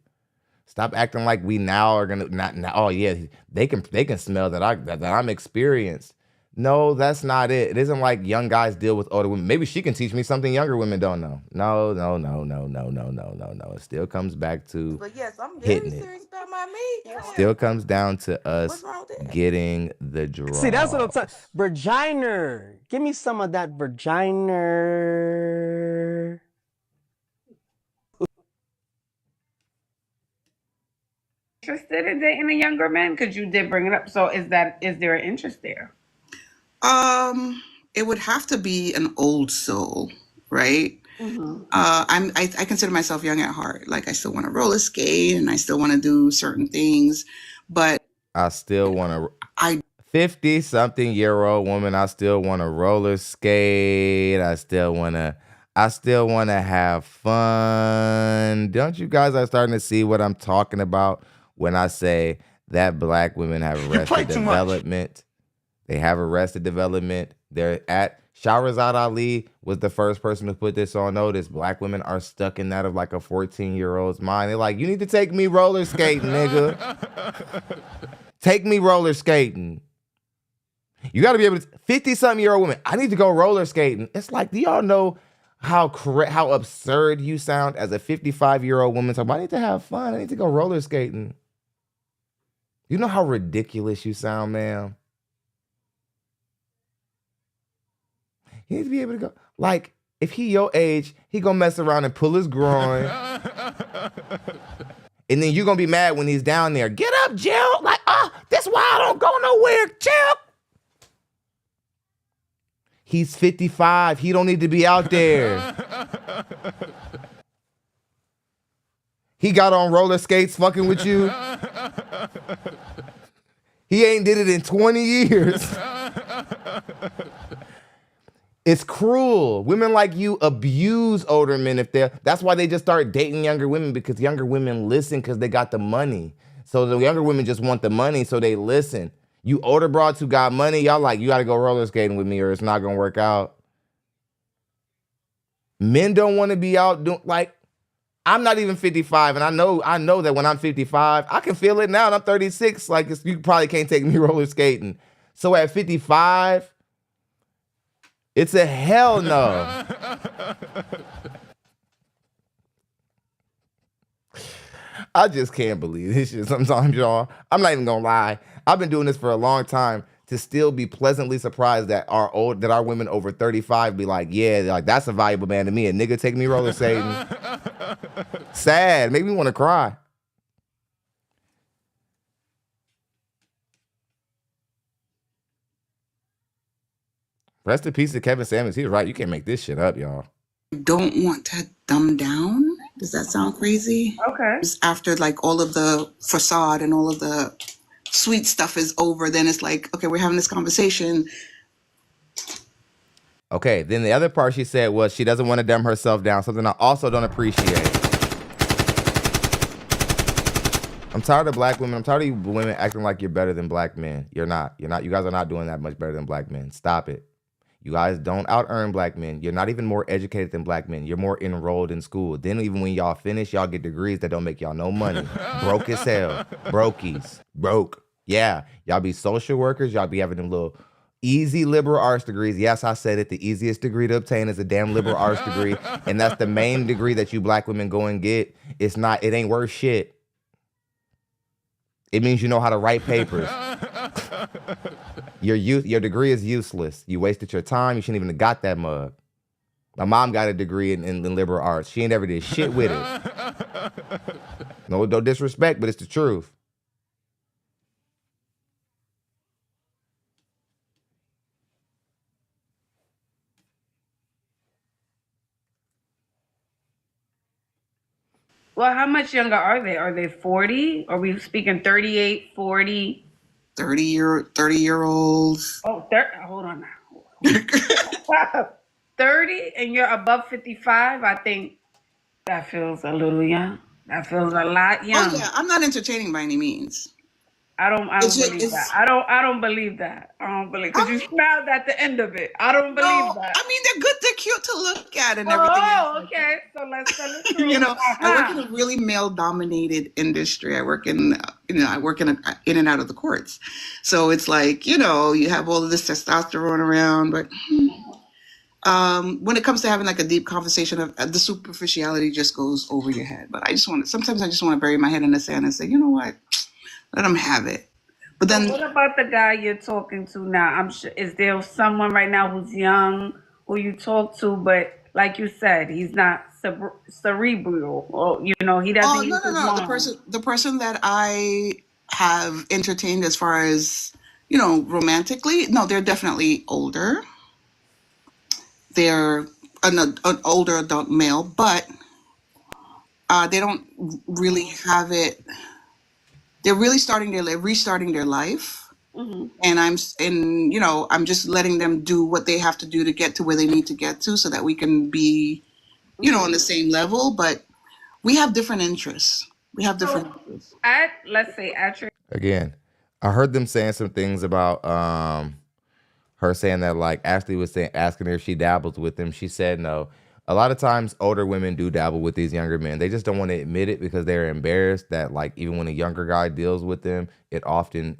Stop acting like we now are gonna not. Oh yeah, they can smell that I'm experienced. No, that's not it. It isn't like young guys deal with older women. Maybe she can teach me something younger women don't know. No. It still comes back to But yes, I'm very hitting it. serious about my meat. Yeah. Still comes down to us What's wrong with that? getting the draw. See, that's what I'm talking. Virgina. Give me some of that virgina. Interested in dating a younger man? Because you did bring it up. So is there an interest there? It would have to be an old soul, right? Mm-hmm. I consider myself young at heart. Like I still want to roller skate and I still want to do certain things, but I still want to. 50-something-year-old woman. I still want to roller skate. I still want to have fun. Don't you guys are starting to see what I'm talking about when I say that black women have arrested development? They have arrested development. They're at Shahrazad Ali was the first person to put this on notice. Black women are stuck in that of like a 14-year-old's mind. They're like, you need to take me roller skating, nigga. Take me roller skating. You got to be able to, 50-something-year-old woman, I need to go roller skating. It's like, do y'all know how absurd you sound as a 55-year-old woman? So I need to have fun. I need to go roller skating. You know how ridiculous you sound, ma'am? He needs to be able to go. Like, if he your age, he gonna mess around and pull his groin. And then you're gonna be mad when he's down there. Get up, Jill. Like, that's why I don't go nowhere, Jill. He's 55. He don't need to be out there. He got on roller skates fucking with you. He ain't did it in 20 years. It's cruel. Women like you abuse older men that's why they just start dating younger women, because younger women listen because they got the money. So the younger women just want the money, so they listen. You older broads who got money, y'all like, you got to go roller skating with me or it's not going to work out. Men don't want to be out doing, like, I'm not even 55, and I know that when I'm 55, I can feel it now, and I'm 36. Like, you probably can't take me roller skating. So at 55, it's a hell no. I just can't believe this shit sometimes, y'all. I'm not even gonna lie. I've been doing this for a long time to still be pleasantly surprised that our women over 35 be like, yeah, like that's a valuable man to me. A nigga take me roller skating. Sad. Make me want to cry. Rest in peace to Kevin Samuels. He was right. You can't make this shit up, y'all. Don't want to dumb down. Does that sound crazy? Okay. After like all of the facade and all of the sweet stuff is over, then it's like, okay, we're having this conversation. Okay, then the other part she said was she doesn't want to dumb herself down, something I also don't appreciate. I'm tired of black women. I'm tired of you women acting like you're better than black men. You're not. You guys are not doing that much better than black men. Stop it. You guys don't out-earn black men. You're not even more educated than black men. You're more enrolled in school. Then even when y'all finish, y'all get degrees that don't make y'all no money. Broke as hell. Brokies. Broke. Yeah. Y'all be social workers. Y'all be having them little easy liberal arts degrees. Yes, I said it. The easiest degree to obtain is a damn liberal arts degree. And that's the main degree that you black women go and get. It ain't worth shit. It means you know how to write papers. Your degree is useless. You wasted your time. You shouldn't even have got that mug. My mom got a degree in liberal arts. She ain't ever did shit with it. No disrespect, but it's the truth. Well, how much younger are they? Are they 40? Are we speaking 38, 40? 30-year-olds. Oh, hold on now. 30 and you're above 55, I think that feels a little young. That feels a lot young. Oh yeah, I'm not entertaining by any means. I don't It's just, believe that. it's I don't believe that. I don't believe because I you smiled at the end of it. I don't no, believe that. I mean they're good, they're cute to look at and everything else Oh, like okay. So let's tell the that. truth. I work in a really male dominated industry. I work in I work in and out of the courts. So it's like, you have all of this testosterone around, but when it comes to having like a deep conversation, of the superficiality just goes over your head. But sometimes I just want to bury my head in the sand and say, you know what? Let them have it. But So then what about the guy you're talking to now? I'm sure is there someone right now who's young who you talk to, but like you said, he's not cerebral, or he doesn't no, use no, his no. mind. The person that I have entertained as far as, romantically, no, they're definitely older. They're an older adult male, but they don't really have it. They're really restarting their life. And I'm just letting them do what they have to do to get to where they need to get to so that we can be, on the same level. But we have different interests. We have different interests. Let's say at your Again, I heard them saying some things about her saying that like Ashley was saying, asking her if she dabbles with them. She said no. A lot of times older women do dabble with these younger men. They just don't want to admit it because they're embarrassed that like even when a younger guy deals with them, it often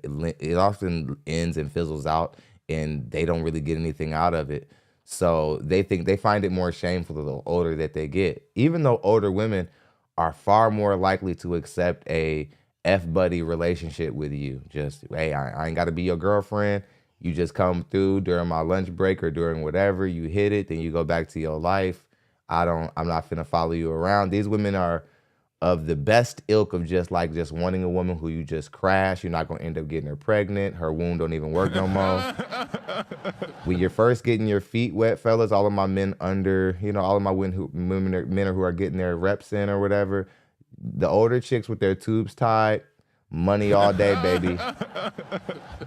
ends and fizzles out and they don't really get anything out of it. So they find it more shameful the older that they get. Even though older women are far more likely to accept a F-buddy relationship with you. Just, hey, I ain't got to be your girlfriend. You just come through during my lunch break or during whatever, you hit it, then you go back to your life. I'm not finna follow you around. These women are of the best ilk of just wanting a woman who you just crash. You're not gonna end up getting her pregnant. Her womb don't even work no more. When you're first getting your feet wet, fellas, all of my men all of my men who are getting their reps in or whatever, the older chicks with their tubes tied, money all day, baby.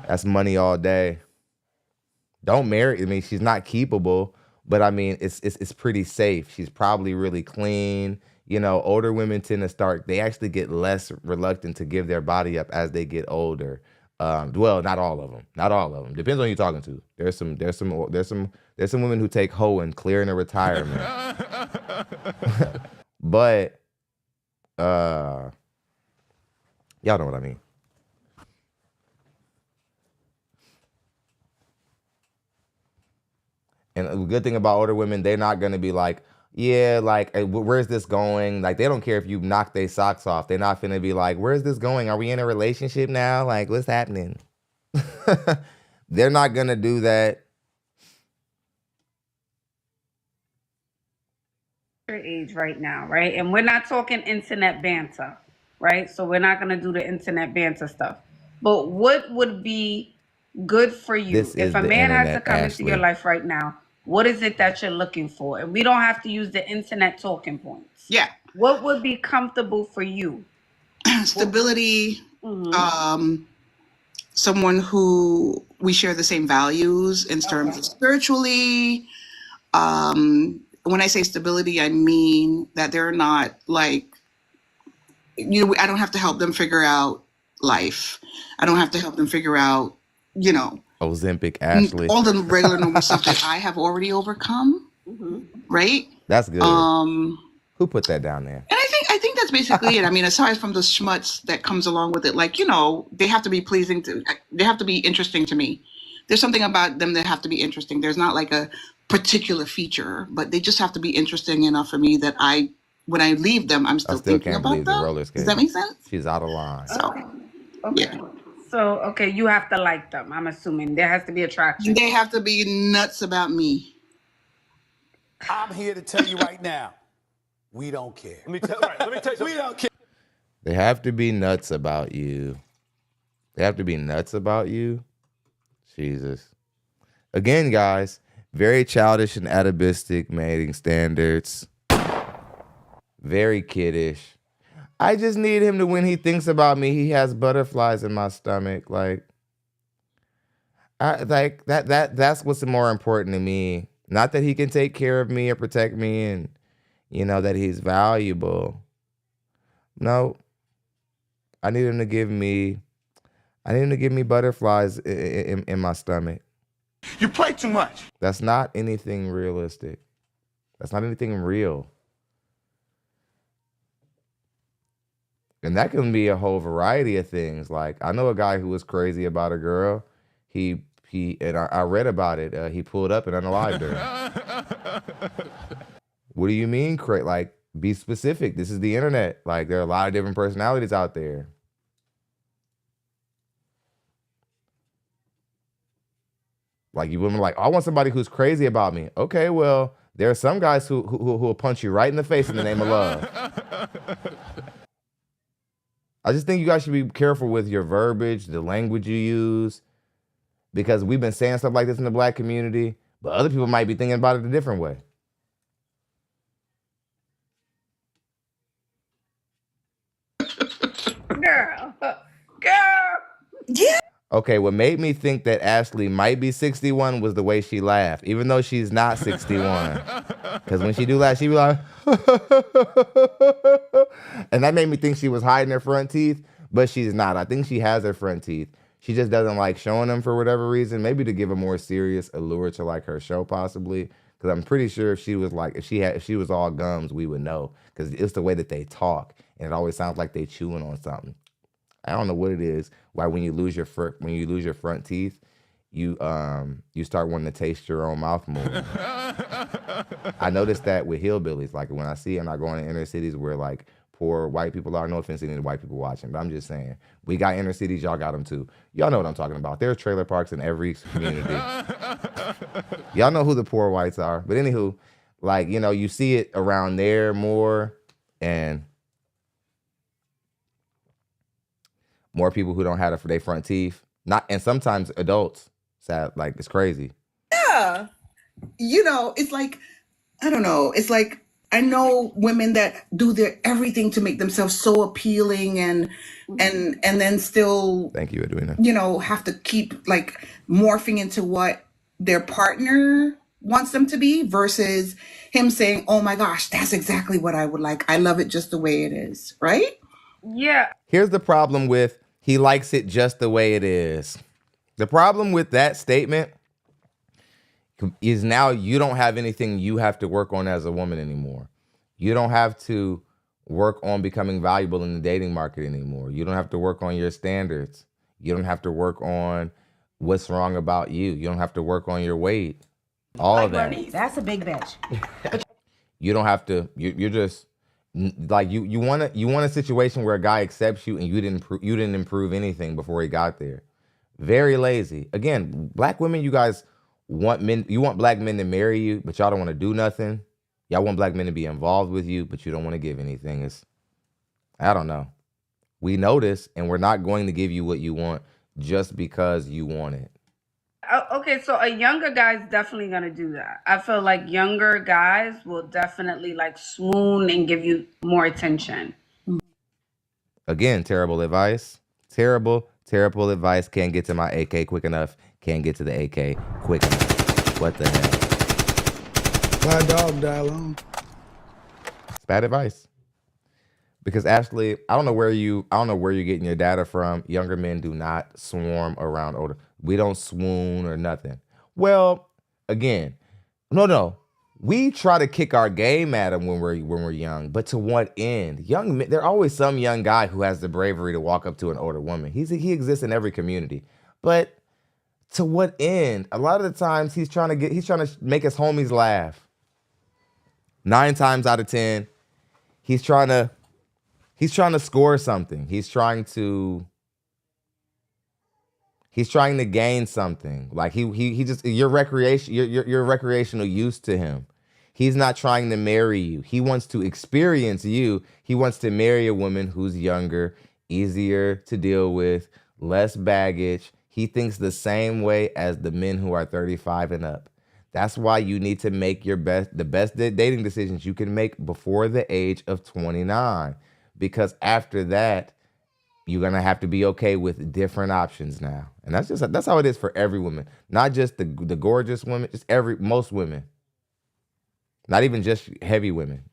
That's money all day. Don't marry. I mean, she's not keepable, but I mean, it's pretty safe. She's probably really clean. Older women tend to they actually get less reluctant to give their body up as they get older. Well, not all of them. Not all of them. Depends on who you're talking to. There's some women who take hoe and clear in a retirement. But y'all know what I mean. And the good thing about older women, they're not gonna be like, yeah, like, where's this going? Like, they don't care if you knock their socks off. They're not finna be like, where's this going? Are we in a relationship now? Like, what's happening? They're not gonna do that. Your age right now, right? And we're not talking internet banter, right? So we're not gonna do the internet banter stuff. But what would be good for you This if is a the man has to internet, come into your Ashley. life right now? What is it that you're looking for? And we don't have to use the internet talking points. Yeah. What would be comfortable for you? Stability, someone who we share the same values in terms of spiritually. When I say stability, I mean that they're not like, I don't have to help them figure out life. I don't have to help them figure out, Ozempic, Ashley. all the regular normal stuff that I have already overcome. Right? That's good. Who put that down there? And I think that's basically it. I mean, aside from the schmutz that comes along with it, like, they have to be they have to be interesting to me. There's something about them that have to be interesting. There's not like a particular feature, but they just have to be interesting enough for me that when I leave them, I'm still thinking can't about believe them. the roller skating. Does that make sense? She's out of line. So, yeah. So, okay, you have to like them. I'm assuming there has to be attraction. They have to be nuts about me. I'm here to tell you right now, we don't care. Let me tell you something. We don't care. They have to be nuts about you. They have to be nuts about you. Jesus. Again, guys, very childish and atavistic mating standards. Very kiddish. I just need him to, when he thinks about me, he has butterflies in my stomach. That's what's more important to me. Not that he can take care of me or protect me and, that he's valuable. No. I need him to give me I need him to give me butterflies in my stomach. You play too much. That's not anything realistic. That's not anything real. And that can be a whole variety of things. Like, I know a guy who was crazy about a girl. I read about it. He pulled up and unalived her. What do you mean, like, be specific. This is the internet. Like, there are a lot of different personalities out there. Like, you women are like, I want somebody who's crazy about me. Okay, well, there are some guys who will punch you right in the face in the name of love. I just think you guys should be careful with your verbiage, the language you use, because we've been saying stuff like this in the Black community, but other people might be thinking about it a different way. Girl. Yeah. Okay, what made me think that Ashley might be 61 was the way she laughed, even though she's not 61. Because when she do laugh, she be like, and that made me think she was hiding her front teeth, but she's not. I think she has her front teeth. She just doesn't like showing them for whatever reason, maybe to give a more serious allure to like her show possibly. Because I'm pretty sure if she was like, if she was all gums, we would know. Because it's the way that they talk, and it always sounds like they chewing on something. I don't know what it is. Why when you lose your front teeth, you start wanting to taste your own mouth more. I noticed that with hillbillies. Like when I see them, I go into inner cities where like poor white people are. No offense to any white people watching, but I'm just saying we got inner cities. Y'all got them too. Y'all know what I'm talking about. There's trailer parks in every community. Y'all know who the poor whites are. But anywho, like you see it around there more, and more people who don't have their front teeth. And sometimes adults. Sad, like it's crazy. Yeah. It's like, I don't know. It's like, I know women that do their everything to make themselves so appealing and then still, thank you, Edwina, have to keep like morphing into what their partner wants them to be versus him saying, oh my gosh, that's exactly what I would like. I love it just the way it is. Right? Yeah. Here's the problem with he likes it just the way it is. The problem with that statement is now you don't have anything you have to work on as a woman anymore. You don't have to work on becoming valuable in the dating market anymore. You don't have to work on your standards. You don't have to work on what's wrong about you. You don't have to work on your weight. All of that. That's a big bitch. You don't have to. You're just like you want a situation where a guy accepts you and you didn't improve anything before he got there. Very lazy. Again, Black women, you guys want men. You want Black men to marry you, but y'all don't want to do nothing. Y'all want Black men to be involved with you, but you don't want to give anything. I don't know. We know this, and we're not going to give you what you want just because you want it. Okay, so a younger guy's definitely gonna do that. I feel like younger guys will definitely like swoon and give you more attention. Again, terrible advice. Terrible advice. Can't get to my AK quick enough. Can't get to the AK quick enough. What the hell? My dog die alone. It's bad advice. Because Ashley, I don't know where you're getting your data from. Younger men do not swarm around older. We don't swoon or nothing. Well, again, no. We try to kick our game at them when we're young, but to what end? Young men, there's always some young guy who has the bravery to walk up to an older woman. He exists in every community, but to what end? A lot of the times he's trying to make his homies laugh. 9 times out of 10, he's trying to score something. He's trying to gain something. Like he just you're recreational use to him. He's not trying to marry you. He wants to experience you. He wants to marry a woman who's younger, easier to deal with, less baggage. He thinks the same way as the men who are 35 and up. That's why you need to make the best dating decisions you can make before the age of 29. Because after that, you're going to have to be okay with different options now. And that's how it is for every woman. Not just the gorgeous women, just most women. Not even just heavy women.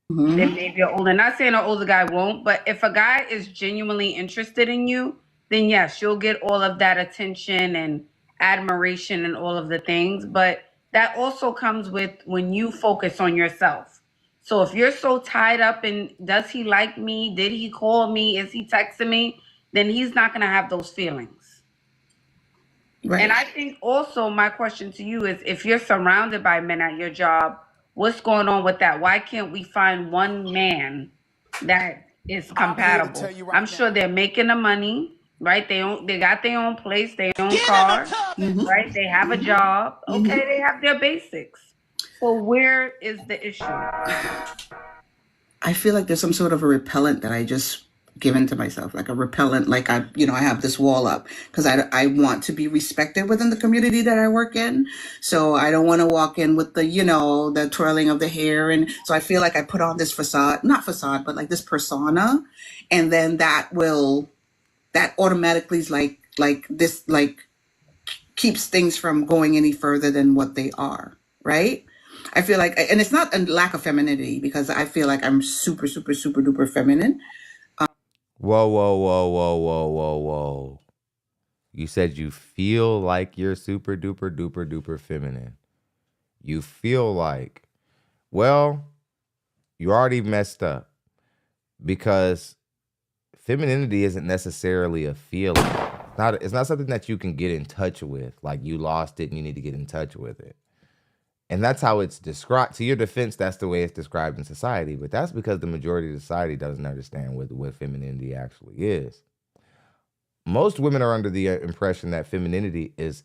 Then maybe you're older. Not saying an older guy won't, but if a guy is genuinely interested in you, then yes, you'll get all of that attention and admiration and all of the things. But that also comes with when you focus on yourself. So if you're so tied up in, does he like me? Did he call me? Is he texting me? Then he's not going to have those feelings. Right. And I think also my question to you is, if you're surrounded by men at your job, what's going on with that? Why can't we find one man that is compatible? I'm sure they're making the money, right? They got their own place, their own car, right? They have a job. Okay, they have their basics. So where is the issue? I feel like there's some sort of a repellent that I just given to myself, like a repellent, like I have this wall up because I want to be respected within the community that I work in. So I don't want to walk in with the, the twirling of the hair. And so I feel like I put on this not facade, but like this persona. And then that automatically is like this, like keeps things from going any further than what they are. Right. I feel like, and it's not a lack of femininity because I feel like I'm super, super, super duper feminine. Whoa, whoa, whoa, whoa, whoa, whoa, whoa. You said you feel like you're super duper duper duper feminine. You feel like, well, you already messed up because femininity isn't necessarily a feeling. It's not something that you can get in touch with. Like you lost it and you need to get in touch with it. And that's how it's described. To your defense, that's the way it's described in society. But that's because the majority of society doesn't understand what femininity actually is. Most women are under the impression that femininity is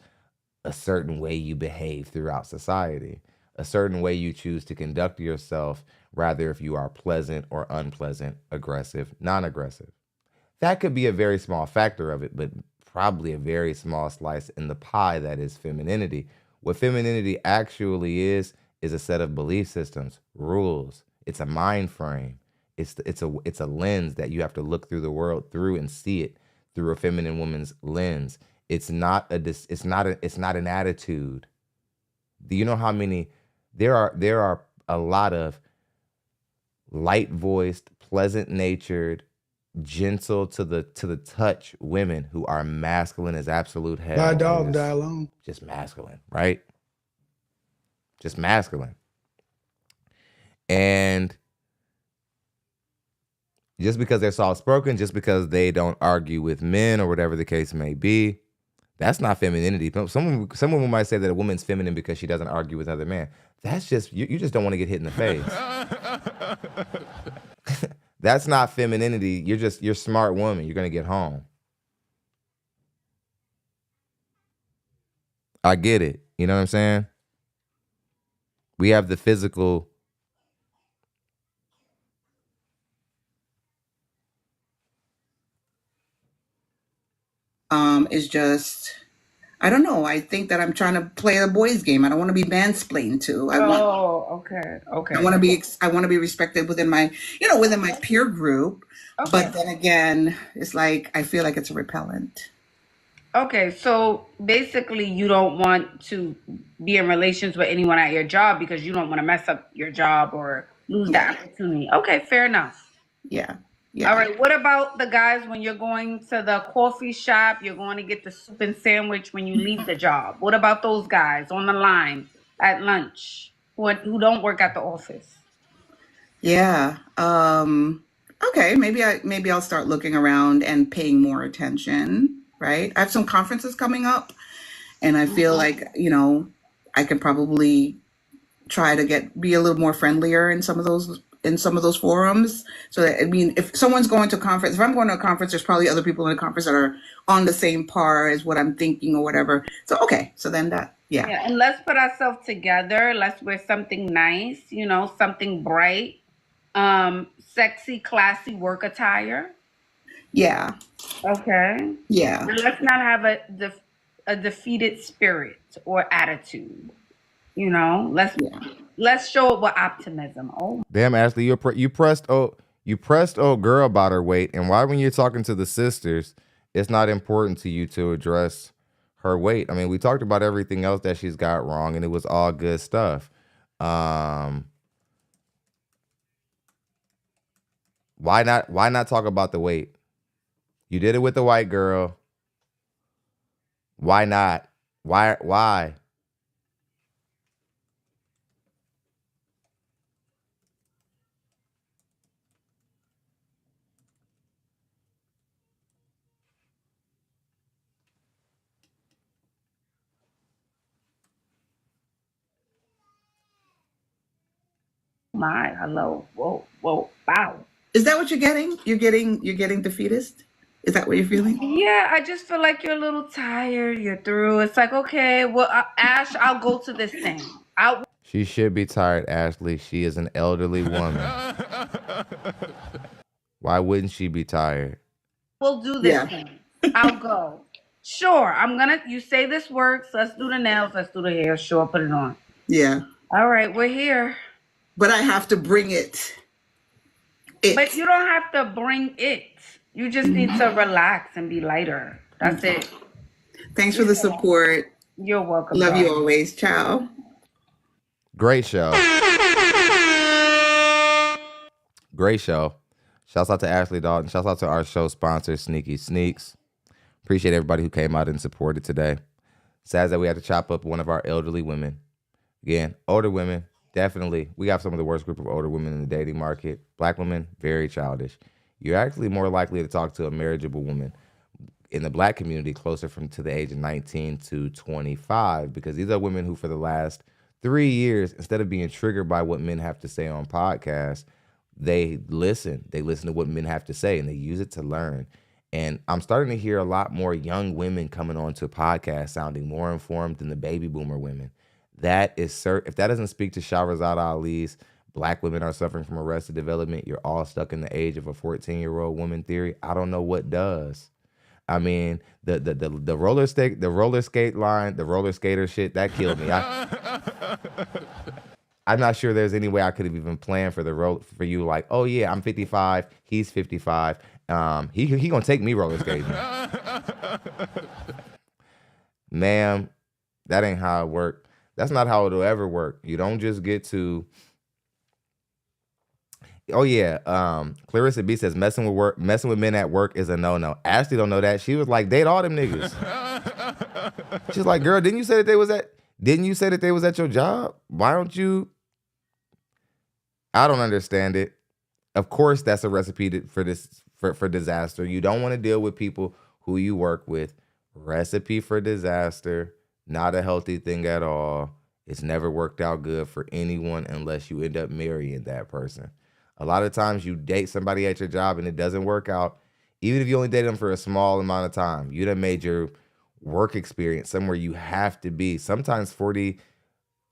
a certain way you behave throughout society, a certain way you choose to conduct yourself, rather if you are pleasant or unpleasant, aggressive, non-aggressive. That could be a very small factor of it, but probably a very small slice in the pie that is femininity. What femininity actually is a set of belief systems, rules. It's a mind frame. It's a lens that you have to look through the world through and see it through a feminine woman's lens. It's not an attitude. Do you know how many there are a lot of light voiced, pleasant natured, gentle to the touch women who are masculine as absolute hell. My dog die alone. Just masculine, right? Just masculine. And just because they're soft-spoken, just because they don't argue with men or whatever the case may be, that's not femininity. Some women might say that a woman's feminine because she doesn't argue with other men. That's just, you just don't want to get hit in the face. That's not femininity. You're a smart woman. You're going to get home. I get it. You know what I'm saying? We have the physical. Is just, I don't know. I think that I'm trying to play a boys' game. I don't want to be mansplained to. Okay. I want to be respected within my, within my peer group. Okay. But then again, it's like I feel like it's a repellent. Okay, so basically you don't want to be in relations with anyone at your job because you don't want to mess up your job or lose that opportunity. Okay, fair enough. Yeah. All right, what about the guys when you're going to the coffee shop, you're going to get the soup and sandwich when you leave the job? What about those guys on the line at lunch who don't work at the office? Yeah. Okay, maybe I'll start looking around and paying more attention, right? I have some conferences coming up and I feel like, I can probably try to be a little more friendlier in some of those forums. So that, if someone's going to a conference, if I'm going to a conference, there's probably other people in the conference that are on the same par as what I'm thinking or whatever. So, okay. So then yeah. And let's put ourselves together. Let's wear something nice, something bright, sexy, classy work attire. Yeah. Okay. Yeah. And let's not have a defeated spirit or attitude. Let's show it with optimism. Oh, damn, Ashley, you pressed old girl about her weight, and why when you're talking to the sisters, it's not important to you to address her weight? I mean, we talked about everything else that she's got wrong, and it was all good stuff. Why not talk about the weight? You did it with the white girl. Why not? Why? My, hello, whoa, wow. Is that what you're getting? You're getting defeatist? Is that what you're feeling? Yeah, I just feel like you're a little tired. You're through. It's like, okay, well, Ash, I'll go to this thing. She should be tired, Ashley. She is an elderly woman. Why wouldn't she be tired? We'll do this thing. I'll go. Sure, you say this works. Let's do the nails. Let's do the hair. Sure, put it on. Yeah. All right, we're here. But I have to bring it. But you don't have to bring it. You just need to relax and be lighter. That's it. Thanks for the support. You're welcome. Love you always. Ciao. Great show. Great show. Shouts out to Ashley Dalton. Shouts out to our show sponsor, Sneaky Sneaks. Appreciate everybody who came out and supported today. Sad that we had to chop up one of our elderly women. Again, older women, definitely. We have some of the worst group of older women in the dating market. Black women, very childish. You're actually more likely to talk to a marriageable woman in the black community closer to the age of 19 to 25, because these are women who for the last 3 years, instead of being triggered by what men have to say on podcasts, they listen to what men have to say and they use it to learn. And I'm starting to hear a lot more young women coming onto podcasts sounding more informed than the baby boomer women. That is if that doesn't speak to Shahrazad Ali's black women are suffering from arrested development, you're all stuck in the age of a 14-year-old woman theory, I don't know what does. I mean, the roller skate line, the roller skater shit, that killed me. I'm not sure there's any way I could have even planned for you. Like, oh yeah, I'm 55, he's 55. He gonna take me roller skating. Ma'am, that ain't how it worked. That's not how it'll ever work. You don't just get to. Oh yeah, Clarissa B says messing with men at work is a no-no. Ashley don't know that. She was like, date all them niggas. She's like, girl, didn't you say that they was at your job? Why don't you? I don't understand it. Of course, that's a recipe for disaster. You don't want to deal with people who you work with. Recipe for disaster. Not a healthy thing at all. It's never worked out good for anyone unless you end up marrying that person. A lot of times you date somebody at your job and it doesn't work out. Even if you only date them for a small amount of time, you done made your work experience somewhere you have to be. Sometimes 40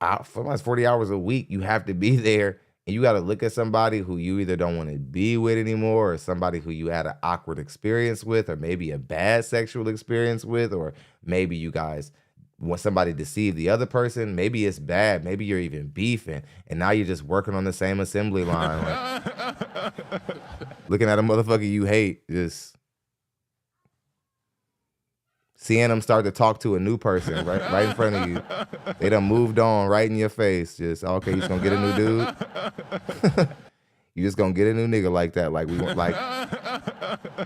hours a week, you have to be there. And you got to look at somebody who you either don't want to be with anymore, or somebody who you had an awkward experience with, or maybe a bad sexual experience with, or maybe you guys want somebody to deceive the other person. Maybe it's bad. Maybe you're even beefing, and now you're just working on the same assembly line. Like, looking at a motherfucker you hate, just seeing them start to talk to a new person right in front of you. They done moved on right in your face. Just, okay, you just gonna get a new dude? You just gonna get a new nigga like that. Like, we want, like,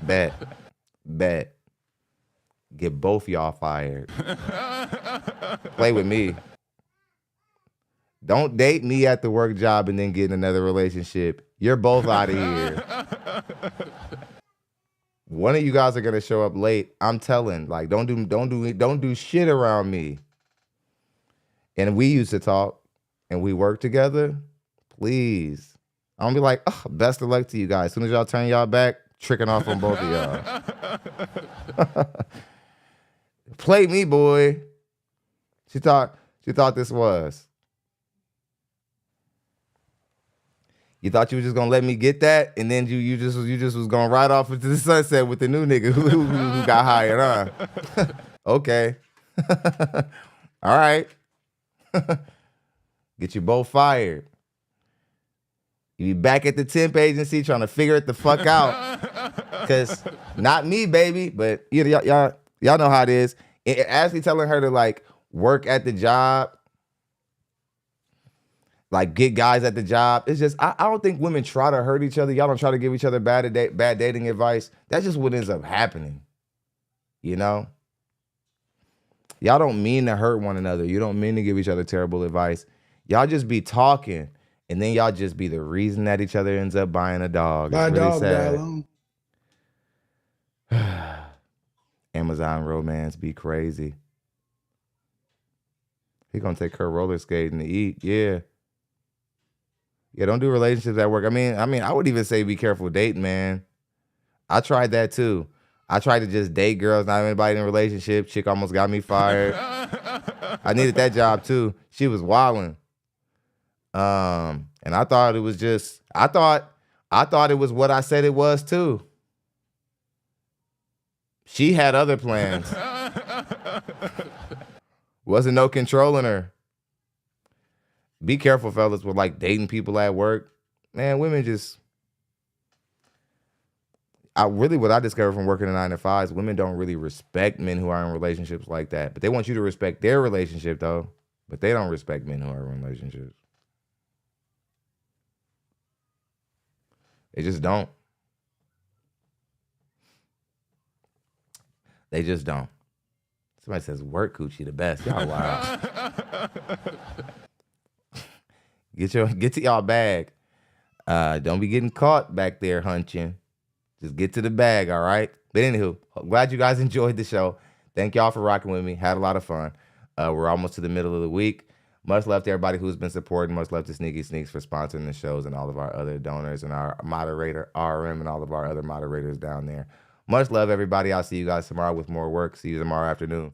bet. Get both y'all fired. Play with me. Don't date me at the work job and then get in another relationship. You're both out of here. One of you guys are gonna show up late. I'm telling. Like, don't do shit around me. And we used to talk and we work together. Please. I'm gonna be like, oh, best of luck to you guys. As soon as y'all turn y'all back, tricking off on both of y'all. Play me, boy. She thought this was. You thought you were just gonna let me get that, and then you just was gonna ride off into the sunset with the new nigga who got hired, huh? Okay. All right. Get you both fired. You be back at the temp agency trying to figure it the fuck out. Cause not me, baby, but y'all know how it is. Ashley telling her to like work at the job. like get guys at the job. It's just I don't think women try to hurt each other. Y'all don't try to give each other bad dating advice. That's just what ends up happening. You know? Y'all don't mean to hurt one another. You don't mean to give each other terrible advice. Y'all just be talking, and then y'all just be the reason that each other ends up buying a dog. Buy a It's really dog, die sad. alone. Amazon romance be crazy. He gonna take her roller skating to eat. Yeah. Yeah, don't do relationships at work. I mean, I would even say be careful dating, man. I tried that too. I tried to just date girls, not anybody in a relationship. Chick almost got me fired. I needed that job too. She was wilding. And I thought it was just, I thought it was what I said it was too. She had other plans. Wasn't no controlling her. Be careful, fellas, with like dating people at work. Man, women just, what I discovered from working in 9 to 5s, women don't really respect men who are in relationships like that. But they want you to respect their relationship though. But they don't respect men who are in relationships. They just don't. They just don't. Somebody says work coochie the best. Y'all wild. Get to y'all bag. Don't be getting caught back there hunching. Just get to the bag, all right? But anywho, glad you guys enjoyed the show. Thank y'all for rocking with me. Had a lot of fun. We're almost to the middle of the week. Much love to everybody who's been supporting. Much love to Sneaky Sneaks for sponsoring the shows and all of our other donors and our moderator, RM, and all of our other moderators down there. Much love, everybody. I'll see you guys tomorrow with more work. See you tomorrow afternoon.